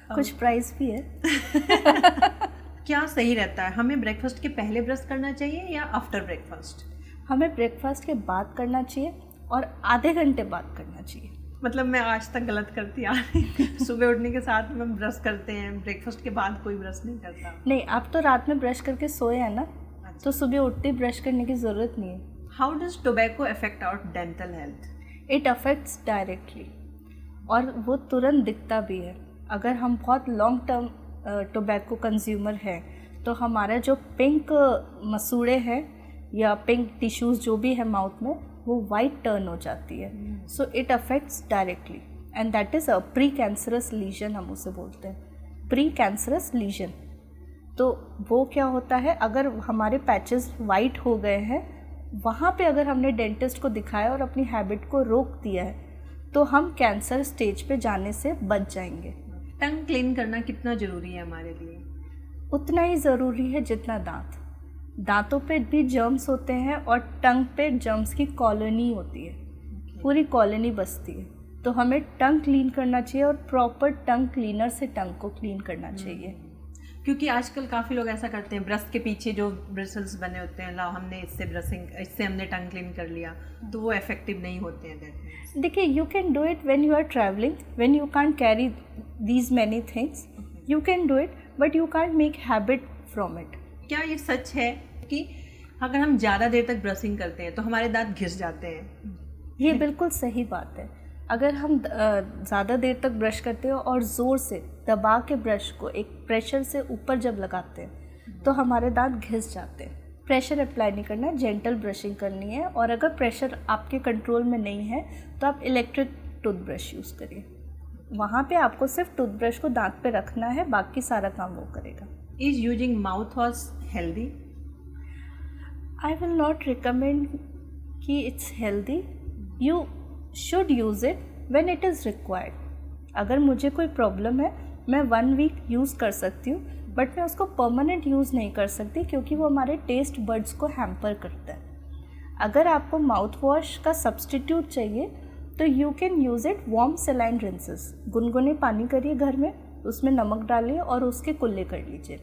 कुछ प्राइस भी है। क्या सही रहता है, हमें ब्रेकफास्ट के पहले ब्रश करना चाहिए या आफ्टर ब्रेकफास्ट? हमें ब्रेकफास्ट के बाद करना चाहिए और आधे घंटे बाद करना चाहिए। मतलब मैं आज तक गलत करती आ रही सुबह उठने के साथ में ब्रश करते हैं, ब्रेकफास्ट के बाद कोई ब्रश नहीं करता। नहीं, आप तो रात में ब्रश करके सोए हैं ना, तो सुबह उठते ब्रश करने की ज़रूरत नहीं है। How does tobacco affect our dental health? It affects directly, और वो तुरंत दिखता भी है। अगर हम बहुत लॉन्ग टर्म टोबैको कंज्यूमर हैं तो हमारा जो पिंक मसूड़े हैं या पिंक टिश्यूज़ जो भी है माउथ में, वो वाइट टर्न हो जाती है। So it affects directly, and that is a precancerous lesion, हम उसे बोलते हैं प्री कैंसरस लीजन। तो वो क्या होता है, अगर हमारे पैचेस वाइट हो गए हैं, वहाँ पे अगर हमने डेंटिस्ट को दिखाया और अपनी हैबिट को रोक दिया है तो हम कैंसर स्टेज पे जाने से बच जाएंगे। टंग क्लीन करना कितना ज़रूरी है हमारे लिए? उतना ही ज़रूरी है जितना दांत। दांतों पे भी जर्म्स होते हैं और टंग पे जर्म्स की कॉलोनी होती है, पूरी कॉलोनी बसती है। तो हमें टंग क्लीन करना चाहिए और प्रॉपर टंग क्लीनर से टंग को क्लीन करना चाहिए। क्योंकि आजकल काफ़ी लोग ऐसा करते हैं, ब्रश के पीछे जो ब्रिसल्स बने होते हैं, लाओ हमने इससे हमने टंग क्लीन कर लिया, तो वो इफेक्टिव नहीं होते हैं। देखिए, you can do it when you are travelling, when you can't carry these many things, you can do it, but you can't make habit from it. क्या ये सच है कि अगर हम ज़्यादा देर तक ब्रशिंग करते हैं तो हमारे दांत घिस जाते हैं? ये बिल्कुल सही बात है। अगर हम ज़्यादा देर तक ब्रश करते हो और ज़ोर से दबा के ब्रश को एक प्रेशर से ऊपर जब लगाते हैं तो हमारे दांत घिस जाते हैं। प्रेशर अप्लाई नहीं करना, जेंटल ब्रशिंग करनी है। और अगर प्रेशर आपके कंट्रोल में नहीं है तो आप इलेक्ट्रिक टूथब्रश यूज़ करिए। वहाँ पे आपको सिर्फ टूथब्रश को दांत पे रखना है, बाकी सारा काम वो करेगा। Is using mouth wash healthy? I will not recommend कि it's healthy. You should use it when it is required. अगर मुझे कोई प्रॉब्लम है, मैं 1 वीक यूज़ कर सकती हूँ, बट मैं उसको परमानेंट यूज़ नहीं कर सकती क्योंकि वो हमारे टेस्ट बड्स को हैम्पर करता है। अगर आपको माउथ वॉश का सब्सटीट्यूट चाहिए तो you can use it warm saline rinses. गुनगुने पानी करिए घर में, उसमें नमक डालिए और उसके कुल्ले कर लीजिए।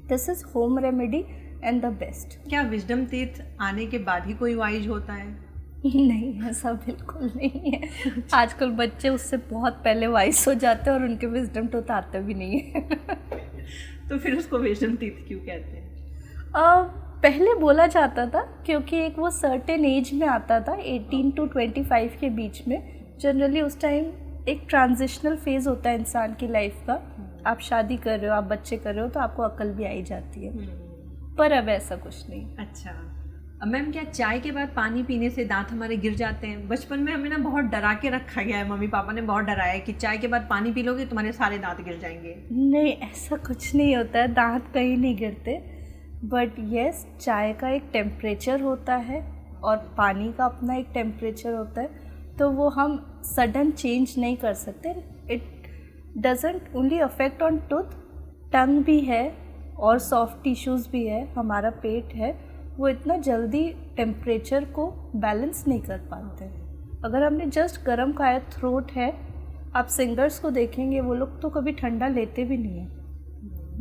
This is home remedy and the best. क्या विजडम टीथ आने के बाद ही कोई वाइज होता है? नहीं, ऐसा बिल्कुल नहीं है। आजकल बच्चे उससे बहुत पहले वाइस हो जाते हैं और उनके विजडम टूथ आते भी नहीं है। तो फिर उसको विजडम टीथ क्यों कहते हैं? पहले बोला जाता था क्योंकि एक वो सर्टेन एज में आता था, 18 to 25 के बीच में। जनरली उस टाइम एक ट्रांजिशनल फेज़ होता है इंसान की लाइफ का। आप शादी कर रहे हो, आप बच्चे कर रहे हो, तो आपको अकल भी आई जाती है। पर अब ऐसा कुछ नहीं। अच्छा मैम, क्या चाय के बाद पानी पीने से दांत हमारे गिर जाते हैं? बचपन में हमें ना बहुत डरा के रखा गया है, मम्मी पापा ने बहुत डराया है कि चाय के बाद पानी पी लोगे तुम्हारे सारे दांत गिर जाएंगे। नहीं, ऐसा कुछ नहीं होता है, दांत कहीं नहीं गिरते। बट येस, चाय का एक टेम्परेचर होता है और पानी का अपना एक टेम्परेचर होता है, तो वो हम सडन चेंज नहीं कर सकते। It doesn't only affect on tooth, tongue भी है और सॉफ्ट टिश्यूज़ भी है, हमारा पेट है, वो इतना जल्दी टेम्परेचर को बैलेंस नहीं कर पाते। अगर हमने जस्ट गर्म खाया, थ्रोट है, आप सिंगर्स को देखेंगे वो लोग तो कभी ठंडा लेते भी नहीं है,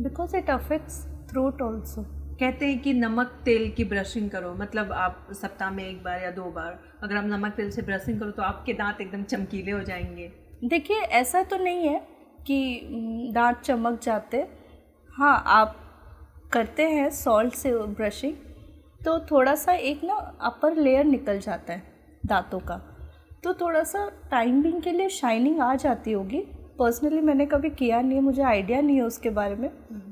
because it affects throat also. कहते हैं कि नमक तेल की ब्रशिंग करो, मतलब आप सप्ताह में 1 बार या 2 बार अगर आप नमक तेल से ब्रशिंग करो तो आपके दांत एकदम चमकीले हो जाएंगे। देखिए, ऐसा तो नहीं है कि दांत चमक जाते। हाँ, आप करते हैं सॉल्ट से ब्रशिंग तो थोड़ा सा एक ना अपर लेयर निकल जाता है दांतों का, तो थोड़ा सा टाइम बिंग के लिए शाइनिंग आ जाती होगी। पर्सनली मैंने कभी किया नहीं है, मुझे आइडिया नहीं है उसके बारे में,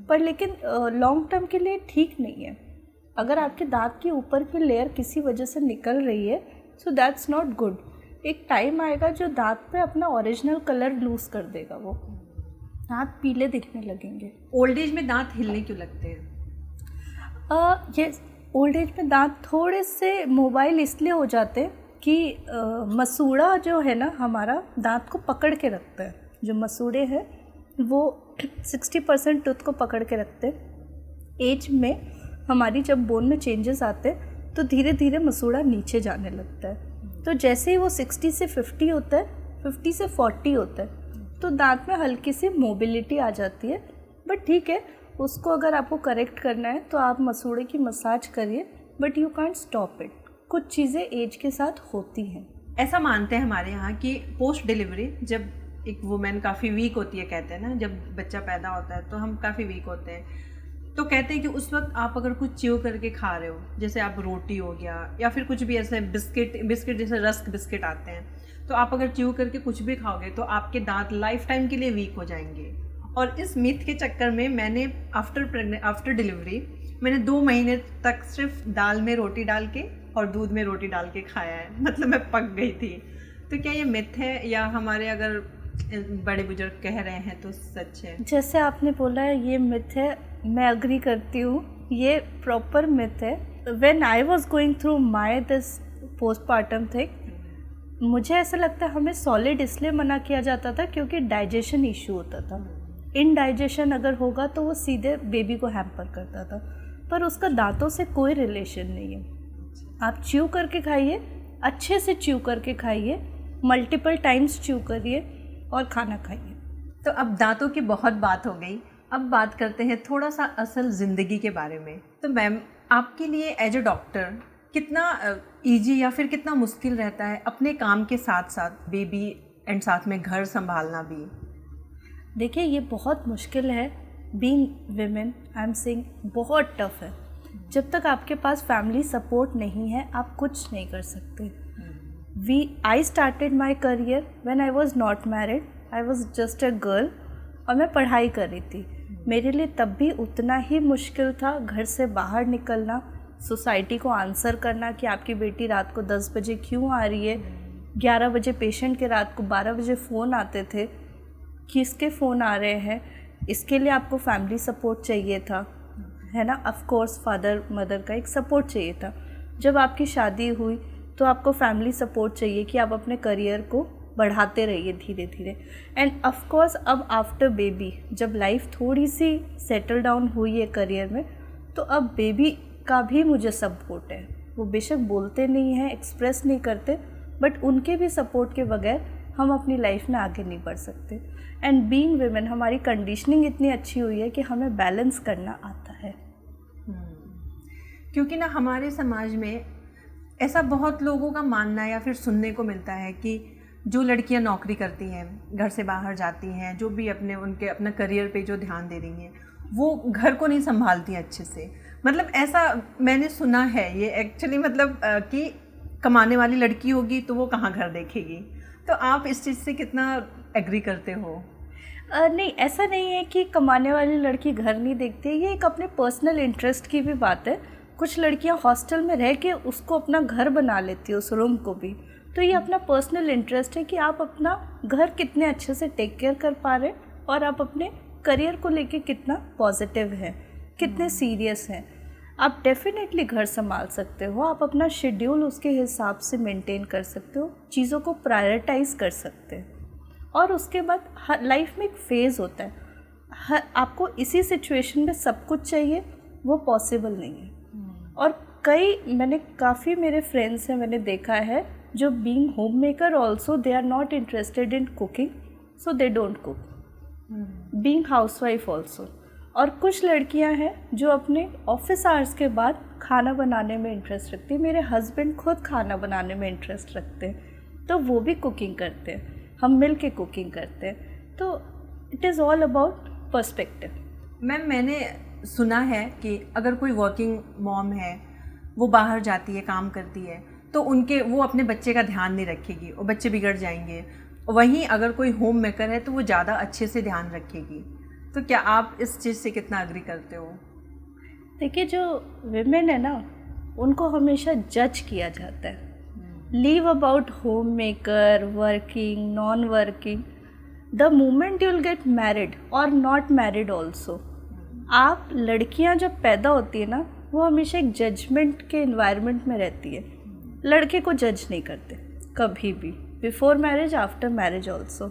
पर लेकिन लॉन्ग टर्म के लिए ठीक नहीं है। अगर आपके दांत के ऊपर की लेयर किसी वजह से निकल रही है सो दैट्स नॉट गुड। एक टाइम आएगा जो दांत पे अपना ओरिजिनल कलर लूज़ कर देगा, वो दांत पीले दिखने लगेंगे। ओल्ड एज में दांत हिलने क्यों लगते हैं? ये ओल्ड एज में दांत थोड़े से मोबाइल इसलिए हो जाते हैं कि मसूड़ा जो है ना हमारा, दांत को पकड़ के रखता है। जो मसूड़े हैं वो 60% टूथ को पकड़ के रखते हैं। एज में हमारी जब बोन में चेंजेस आते हैं तो धीरे धीरे मसूड़ा नीचे जाने लगता है। तो जैसे ही वो 60 से 50 होता है, 50 से 40 होता है, तो दांत में हल्की सी मोबिलिटी आ जाती है। बट ठीक है, उसको अगर आपको करेक्ट करना है तो आप मसूड़े की मसाज करिए, but you can't stop it. कुछ चीज़ें एज के साथ होती हैं। ऐसा मानते हैं हमारे यहाँ कि पोस्ट डिलीवरी जब एक वुमेन काफ़ी वीक होती है, कहते हैं ना, जब बच्चा पैदा होता है तो हम काफ़ी वीक होते हैं, तो कहते हैं कि उस वक्त आप अगर कुछ च्यू करके खा रहे हो, जैसे आप रोटी हो गया या फिर कुछ भी ऐसे बिस्किट जैसे रस्क बिस्किट आते हैं, तो आप अगर च्यू करके कुछ भी खाओगे तो आपके दांत लाइफ टाइम के लिए वीक हो जाएंगे। और इस मिथ के चक्कर में मैंने आफ्टर डिलीवरी मैंने 2 महीने तक सिर्फ दाल में रोटी डाल के और दूध में रोटी डाल के खाया है, मतलब मैं पक गई थी। तो क्या ये मिथ है या हमारे अगर बड़े बुजुर्ग कह रहे हैं तो सच है? जैसे आपने बोला है ये मिथ है, मैं अग्री करती हूँ, ये प्रॉपर मिथ है। When I was going through my this postpartum thing, मुझे ऐसा लगता है हमें सॉलिड इसलिए मना किया जाता था क्योंकि डाइजेशन इशू होता था। इनडाइजेशन अगर होगा तो वो सीधे बेबी को हैम्पर करता था, पर उसका दांतों से कोई रिलेशन नहीं है। आप च्यू करके खाइए, अच्छे से च्यू करके खाइए, मल्टीपल टाइम्स च्यू करिए और खाना खाइए। तो अब दांतों की बहुत बात हो गई, अब बात करते हैं थोड़ा सा असल ज़िंदगी के बारे में। तो मैम, आपके लिए एज ए डॉक्टर कितना इजी या फिर कितना मुश्किल रहता है अपने काम के साथ साथ बेबी एंड साथ में घर संभालना भी? देखिए, ये बहुत मुश्किल है। Being women, I am saying, बहुत टफ है। जब तक आपके पास फैमिली सपोर्ट नहीं है आप कुछ नहीं कर सकते। I started my career when I was not married, I was just a girl, और मैं पढ़ाई कर रही थी। मेरे लिए तब भी उतना ही मुश्किल था घर से बाहर निकलना, सोसाइटी को आंसर करना कि आपकी बेटी रात को 10 बजे क्यों आ रही है। 11 बजे पेशेंट के रात को 12 बजे फ़ोन आते थे, किसके फ़ोन आ रहे हैं, इसके लिए आपको फैमिली सपोर्ट चाहिए था, है ना। ऑफ कोर्स फादर मदर का एक सपोर्ट चाहिए था। जब आपकी शादी हुई तो आपको फैमिली सपोर्ट चाहिए कि आप अपने करियर को बढ़ाते रहिए धीरे धीरे। एंड ऑफ कोर्स अब आफ्टर बेबी जब लाइफ थोड़ी सी सेटल डाउन हुई है करियर में, तो अब बेबी का भी मुझे सपोर्ट है। वो बेशक बोलते नहीं हैं, एक्सप्रेस नहीं करते, बट उनके भी सपोर्ट के बगैर हम अपनी लाइफ में आगे नहीं बढ़ सकते। एंड बीइंग वुमेन, हमारी कंडीशनिंग इतनी अच्छी हुई है कि हमें बैलेंस करना आता है। क्योंकि ना हमारे समाज में ऐसा बहुत लोगों का मानना या फिर सुनने को मिलता है कि जो लड़कियां नौकरी करती हैं, घर से बाहर जाती हैं, जो भी अपना करियर पे जो ध्यान दे रही हैं, वो घर को नहीं संभालती अच्छे से। मतलब ऐसा मैंने सुना है ये एक्चुअली, मतलब कि कमाने वाली लड़की होगी तो वो कहाँ घर देखेगी। तो आप इस चीज़ से कितना एग्री करते हो? नहीं, ऐसा नहीं है कि कमाने वाली लड़की घर नहीं देखती, ये एक अपने पर्सनल इंटरेस्ट की भी बात है। कुछ लड़कियां हॉस्टल में रह के उसको अपना घर बना लेती है, उस रूम को भी। तो ये अपना पर्सनल इंटरेस्ट है कि आप अपना घर कितने अच्छे से टेक केयर कर पा रहे और आप अपने करियर को लेके कितना पॉजिटिव हैं, कितने सीरियस हैं। आप डेफिनेटली घर संभाल सकते हो, आप अपना शेड्यूल उसके हिसाब से मेंटेन कर सकते हो, चीज़ों को प्रायोरिटाइज कर सकते हैं। और उसके बाद हर लाइफ में एक फ़ेज़ होता है, आपको इसी सिचुएशन में सब कुछ चाहिए, वो पॉसिबल नहीं है। और मैंने काफ़ी मेरे फ्रेंड्स हैं, मैंने देखा है जो being homemaker also they are not interested in cooking, so they don't cook. Being housewife also. और कुछ लड़कियां हैं जो अपने ऑफिस आवर्स के बाद खाना बनाने में इंटरेस्ट रखती हैं। मेरे हस्बैंड खुद खाना बनाने में इंटरेस्ट रखते हैं, तो वो भी कुकिंग करते हैं, हम मिल के कुकिंग करते हैं। तो it is all about perspective. Ma'am, मैंने सुना है कि अगर कोई वर्किंग मॉम है, वो बाहर जाती है, काम करती है, तो वो अपने बच्चे का ध्यान नहीं रखेगी और बच्चे बिगड़ जाएंगे। वहीं अगर कोई होम मेकर है तो वो ज़्यादा अच्छे से ध्यान रखेगी। तो क्या आप इस चीज़ से कितना एग्री करते हो? देखिए, जो विमेन है ना, उनको हमेशा जज किया जाता है। Leave about home maker, working, non working, the moment you will get married और नॉट मैरिड ऑल्सो, आप लड़कियां जब पैदा होती है ना, वो हमेशा एक जजमेंट के इन्वायरमेंट में रहती है। लड़के को जज नहीं करते कभी भी, before marriage, after marriage also.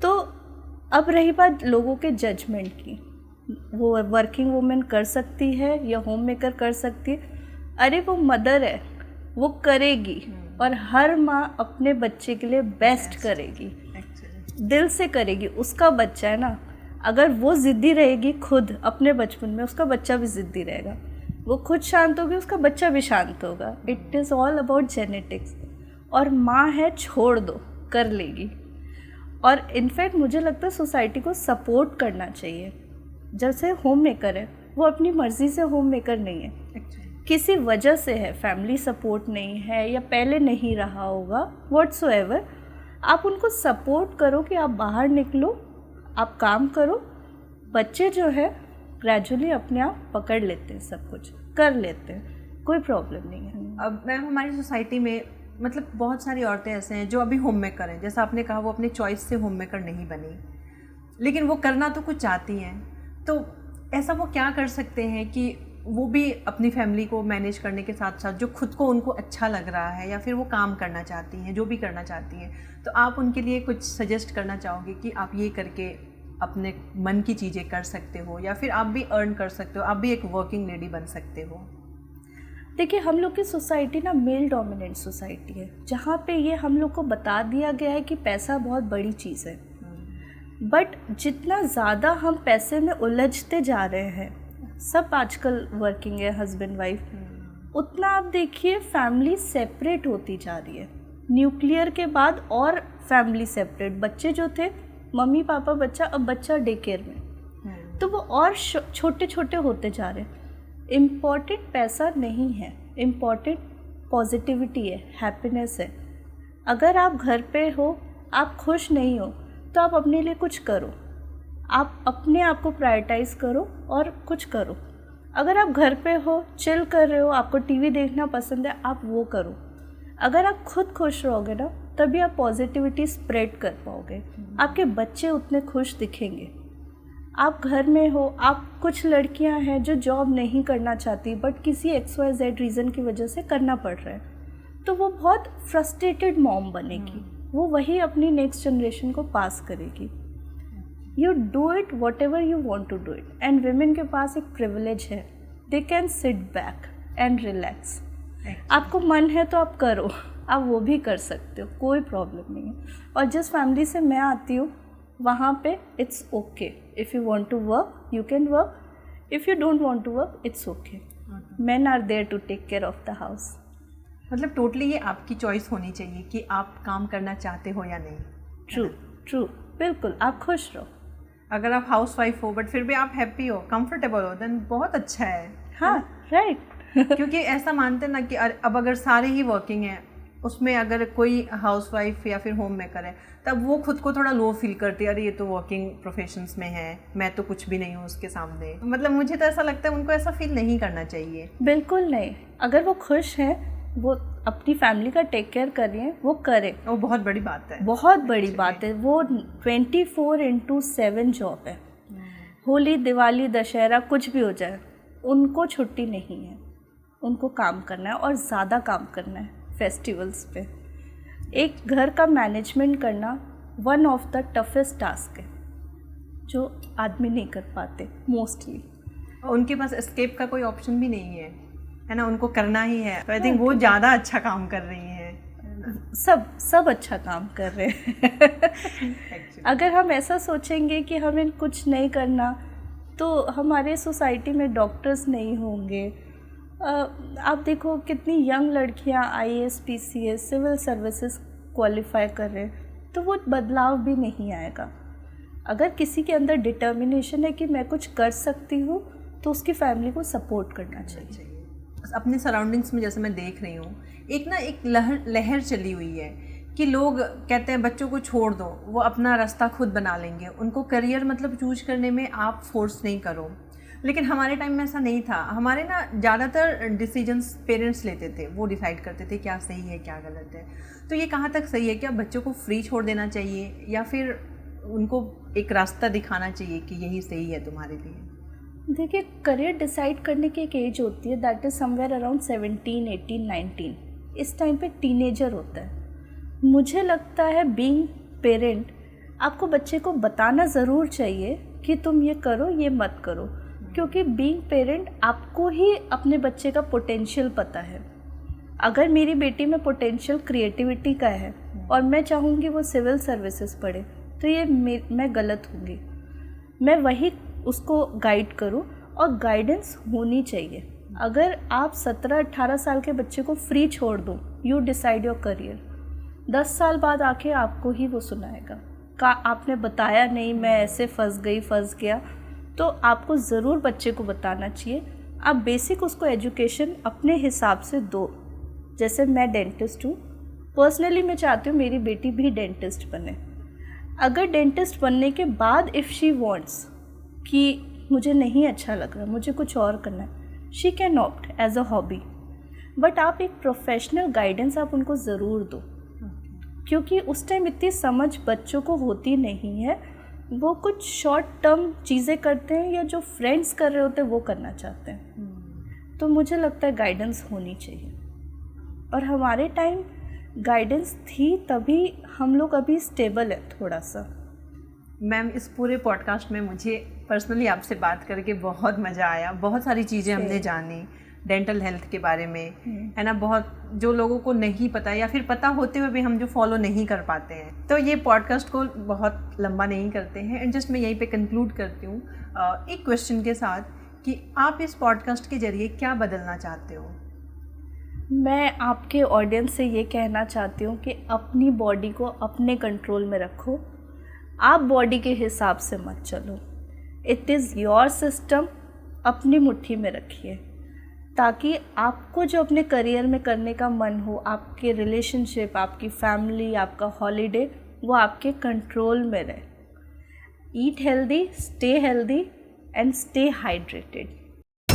तो अब रही बात लोगों के जजमेंट की, वो वर्किंग वुमेन कर सकती है या होम मेकर कर सकती है। अरे वो मदर है, वो करेगी, और हर माँ अपने बच्चे के लिए बेस्ट करेगी, दिल से करेगी। उसका बच्चा है ना, अगर वो ज़िद्दी रहेगी खुद अपने बचपन में, उसका बच्चा भी ज़िद्दी रहेगा। वो खुद शांत होगी, उसका बच्चा भी शांत होगा। It is all about genetics. और माँ है, छोड़ दो, कर लेगी। और इनफैक्ट मुझे लगता है सोसाइटी को सपोर्ट करना चाहिए। जैसे होम मेकर है, वो अपनी मर्ज़ी से होम मेकर नहीं है, किसी वजह से है, फैमिली सपोर्ट नहीं है या पहले नहीं रहा होगा, व्हाटसोएवर। आप उनको सपोर्ट करो कि आप बाहर निकलो, आप काम करो। बच्चे जो है ग्रेजुअली अपने आप पकड़ लेते हैं, सब कुछ कर लेते हैं, कोई प्रॉब्लम नहीं है। अब मैम हमारी सोसाइटी में मतलब बहुत सारी औरतें ऐसे हैं जो अभी होम मेकर हैं, जैसा आपने कहा वो अपनी चॉइस से होम मेकर नहीं बनी, लेकिन वो करना तो कुछ चाहती हैं, तो ऐसा वो क्या कर सकते हैं कि वो भी अपनी फैमिली को मैनेज करने के साथ साथ जो खुद को उनको अच्छा लग रहा है या फिर वो काम करना चाहती हैं, जो भी करना चाहती हैं, तो आप उनके लिए कुछ सजेस्ट करना चाहोगे कि आप ये करके अपने मन की चीज़ें कर सकते हो या फिर आप भी अर्न कर सकते हो, आप भी एक वर्किंग लेडी बन सकते हो? देखिए, हम लोग की सोसाइटी ना मेल डोमिनेंट सोसाइटी है, जहाँ पे ये हम लोग को बता दिया गया है कि पैसा बहुत बड़ी चीज़ है। बट जितना ज़्यादा हम पैसे में उलझते जा रहे हैं, सब आजकल वर्किंग है हस्बैंड वाइफ, उतना आप देखिए फैमिली सेपरेट होती जा रही है। न्यूक्लियर के बाद और फैमिली सेपरेट, बच्चे जो थे मम्मी पापा बच्चा, अब बच्चा डे केयर में, तो वो और छोटे छोटे होते जा रहे हैं। इम्पॉर्टेंट पैसा नहीं है, इम्पॉर्टेंट पॉजिटिविटी है, हैप्पीनेस है। अगर आप घर पे हो, आप खुश नहीं हो, तो आप अपने लिए कुछ करो, आप अपने आप को प्रायोरिटाइज़ करो और कुछ करो। अगर आप घर पे हो, चिल कर रहे हो, आपको टीवी देखना पसंद है, आप वो करो। अगर आप खुद खुश रहोगे ना, तभी आप पॉजिटिविटी स्प्रेड कर पाओगे, आपके बच्चे उतने खुश दिखेंगे। आप घर में हो, आप कुछ लड़कियां हैं जो जॉब नहीं करना चाहती बट किसी XYZ रीज़न की वजह से करना पड़ रहा है, तो वो बहुत फ्रस्ट्रेटेड मॉम बनेगी, वो वही अपनी नेक्स्ट जनरेशन को पास करेगी। You do it whatever you want to do it, and women के पास एक प्रिविलेज है, they can sit back and relax. आपको मन है तो आप करो, आप वो भी कर सकते हो, कोई प्रॉब्लम नहीं है। और जिस फैमिली से मैं आती हूँ वहाँ पे it's okay, if you want to work you can work, if you don't want to work it's okay. Men are there to take care of the house. मतलब टोटली ये आपकी चॉइस होनी चाहिए कि आप काम करना चाहते हो या नहीं। ट्रू ट्रू, बिल्कुल, आप खुश रहो। अगर आप हाउस वाइफ हो बट फिर भी आप हैप्पी हो, कंफर्टेबल हो, देन बहुत अच्छा है। हाँ, राइट। क्योंकि ऐसा मानते हैं ना कि अब अगर सारे ही वर्किंग हैं, उसमें अगर कोई हाउस वाइफ या फिर होम मेकर है, तब वो खुद को थोड़ा लो फील करती है, अरे ये तो वर्किंग प्रोफेशंस में है, मैं तो कुछ भी नहीं हूँ उसके सामने। मतलब मुझे तो ऐसा लगता है उनको ऐसा फील नहीं करना चाहिए। बिल्कुल नहीं, अगर वो खुश हैं, वो अपनी फैमिली का टेक केयर कर रही हैं, वो करें, वो बहुत बड़ी बात है, बहुत बड़ी बात है। वो 24/7 जॉब है। होली, दिवाली, दशहरा कुछ भी हो जाए, उनको छुट्टी नहीं है, उनको काम करना है और ज़्यादा काम करना है फेस्टिवल्स पे। एक घर का मैनेजमेंट करना one of the toughest task है, जो आदमी नहीं कर पाते मोस्टली। उनके पास एस्केप का कोई ऑप्शन भी नहीं है ना, उनको करना ही है। तो आई थिंक वो ज़्यादा अच्छा काम कर रही हैं। सब अच्छा काम कर रहे हैं। अगर हम ऐसा सोचेंगे कि हमें कुछ नहीं करना, तो हमारे सोसाइटी में डॉक्टर्स नहीं होंगे। आप देखो कितनी यंग लड़कियां IAS, PCS, civil services qualify कर रहे हैं, तो वो बदलाव भी नहीं आएगा। अगर किसी के अंदर डिटर्मिनेशन है कि मैं कुछ कर सकती हूँ, तो उसकी फैमिली को सपोर्ट करना चाहिए। अपने सराउंडिंग्स में जैसे मैं देख रही हूँ, एक लहर चली हुई है कि लोग कहते हैं बच्चों को छोड़ दो, वो अपना रास्ता खुद बना लेंगे, उनको करियर मतलब चूज करने में आप फोर्स नहीं करो। लेकिन हमारे टाइम में ऐसा नहीं था। हमारे ना ज़्यादातर डिसीजंस पेरेंट्स लेते थे, वो डिसाइड करते थे क्या सही है क्या गलत है। तो ये कहाँ तक सही है, क्या बच्चों को फ्री छोड़ देना चाहिए या फिर उनको एक रास्ता दिखाना चाहिए कि यही सही है तुम्हारे लिए? देखिए, करियर डिसाइड करने की एक एज होती है, दैट इज़ समवेयर अराउंड 17, 18, 19। इस टाइम पे टीनेजर होता है। मुझे लगता है बीइंग पेरेंट, आपको बच्चे को बताना ज़रूर चाहिए कि तुम ये करो, ये मत करो, क्योंकि बीइंग पेरेंट आपको ही अपने बच्चे का पोटेंशियल पता है। अगर मेरी बेटी में पोटेंशियल क्रिएटिविटी का है और मैं चाहूँगी वो सिविल सर्विसेज पढ़े, तो ये मैं गलत होंगी। मैं वही उसको गाइड करूँ और गाइडेंस होनी चाहिए। अगर आप 17-18 साल के बच्चे को फ्री छोड़ दो, यू डिसाइड योर करियर, 10 साल बाद आके आपको ही वो सुनाएगा, आपने बताया नहीं, मैं ऐसे फंस गया, तो आपको ज़रूर बच्चे को बताना चाहिए। आप बेसिक उसको एजुकेशन अपने हिसाब से दो। जैसे मैं डेंटिस्ट हूँ, पर्सनली मैं चाहती हूँ मेरी बेटी भी डेंटिस्ट बने। अगर डेंटिस्ट बनने के बाद इफ़ शी वांट्स कि मुझे नहीं अच्छा लग रहा, मुझे कुछ और करना है, she can opt as a hobby. But आप एक प्रोफेशनल गाइडेंस आप उनको ज़रूर दो, क्योंकि उस टाइम इतनी समझ बच्चों को होती नहीं है। वो कुछ शॉर्ट टर्म चीज़ें करते हैं या जो फ्रेंड्स कर रहे होते हैं वो करना चाहते हैं। तो मुझे लगता है गाइडेंस होनी चाहिए, और हमारे टाइम गाइडेंस थी तभी हम लोग अभी स्टेबल है थोड़ा सा। मैम, इस पूरे पॉडकास्ट में मुझे पर्सनली आपसे बात करके बहुत मज़ा आया। बहुत सारी चीज़ें हमने जानी डेंटल हेल्थ के बारे में, है ना। बहुत जो लोगों को नहीं पता या फिर पता होते हुए भी हम जो फॉलो नहीं कर पाते हैं। तो ये पॉडकास्ट को बहुत लंबा नहीं करते हैं, एंड जस्ट मैं यहीं पे कंक्लूड करती हूँ एक क्वेश्चन के साथ कि आप इस पॉडकास्ट के ज़रिए क्या बदलना चाहते हो। मैं आपके ऑडियंस से ये कहना चाहती हूँ कि अपनी बॉडी को अपने कंट्रोल में रखो। आप बॉडी के हिसाब से मत चलो। इट इज़ योर सिस्टम, अपनी मुट्ठी में रखिए, ताकि आपको जो अपने करियर में करने का मन हो, आपके रिलेशनशिप, आपकी फैमिली, आपका हॉलीडे, वो आपके कंट्रोल में रहे। Eat healthy, stay healthy and stay hydrated.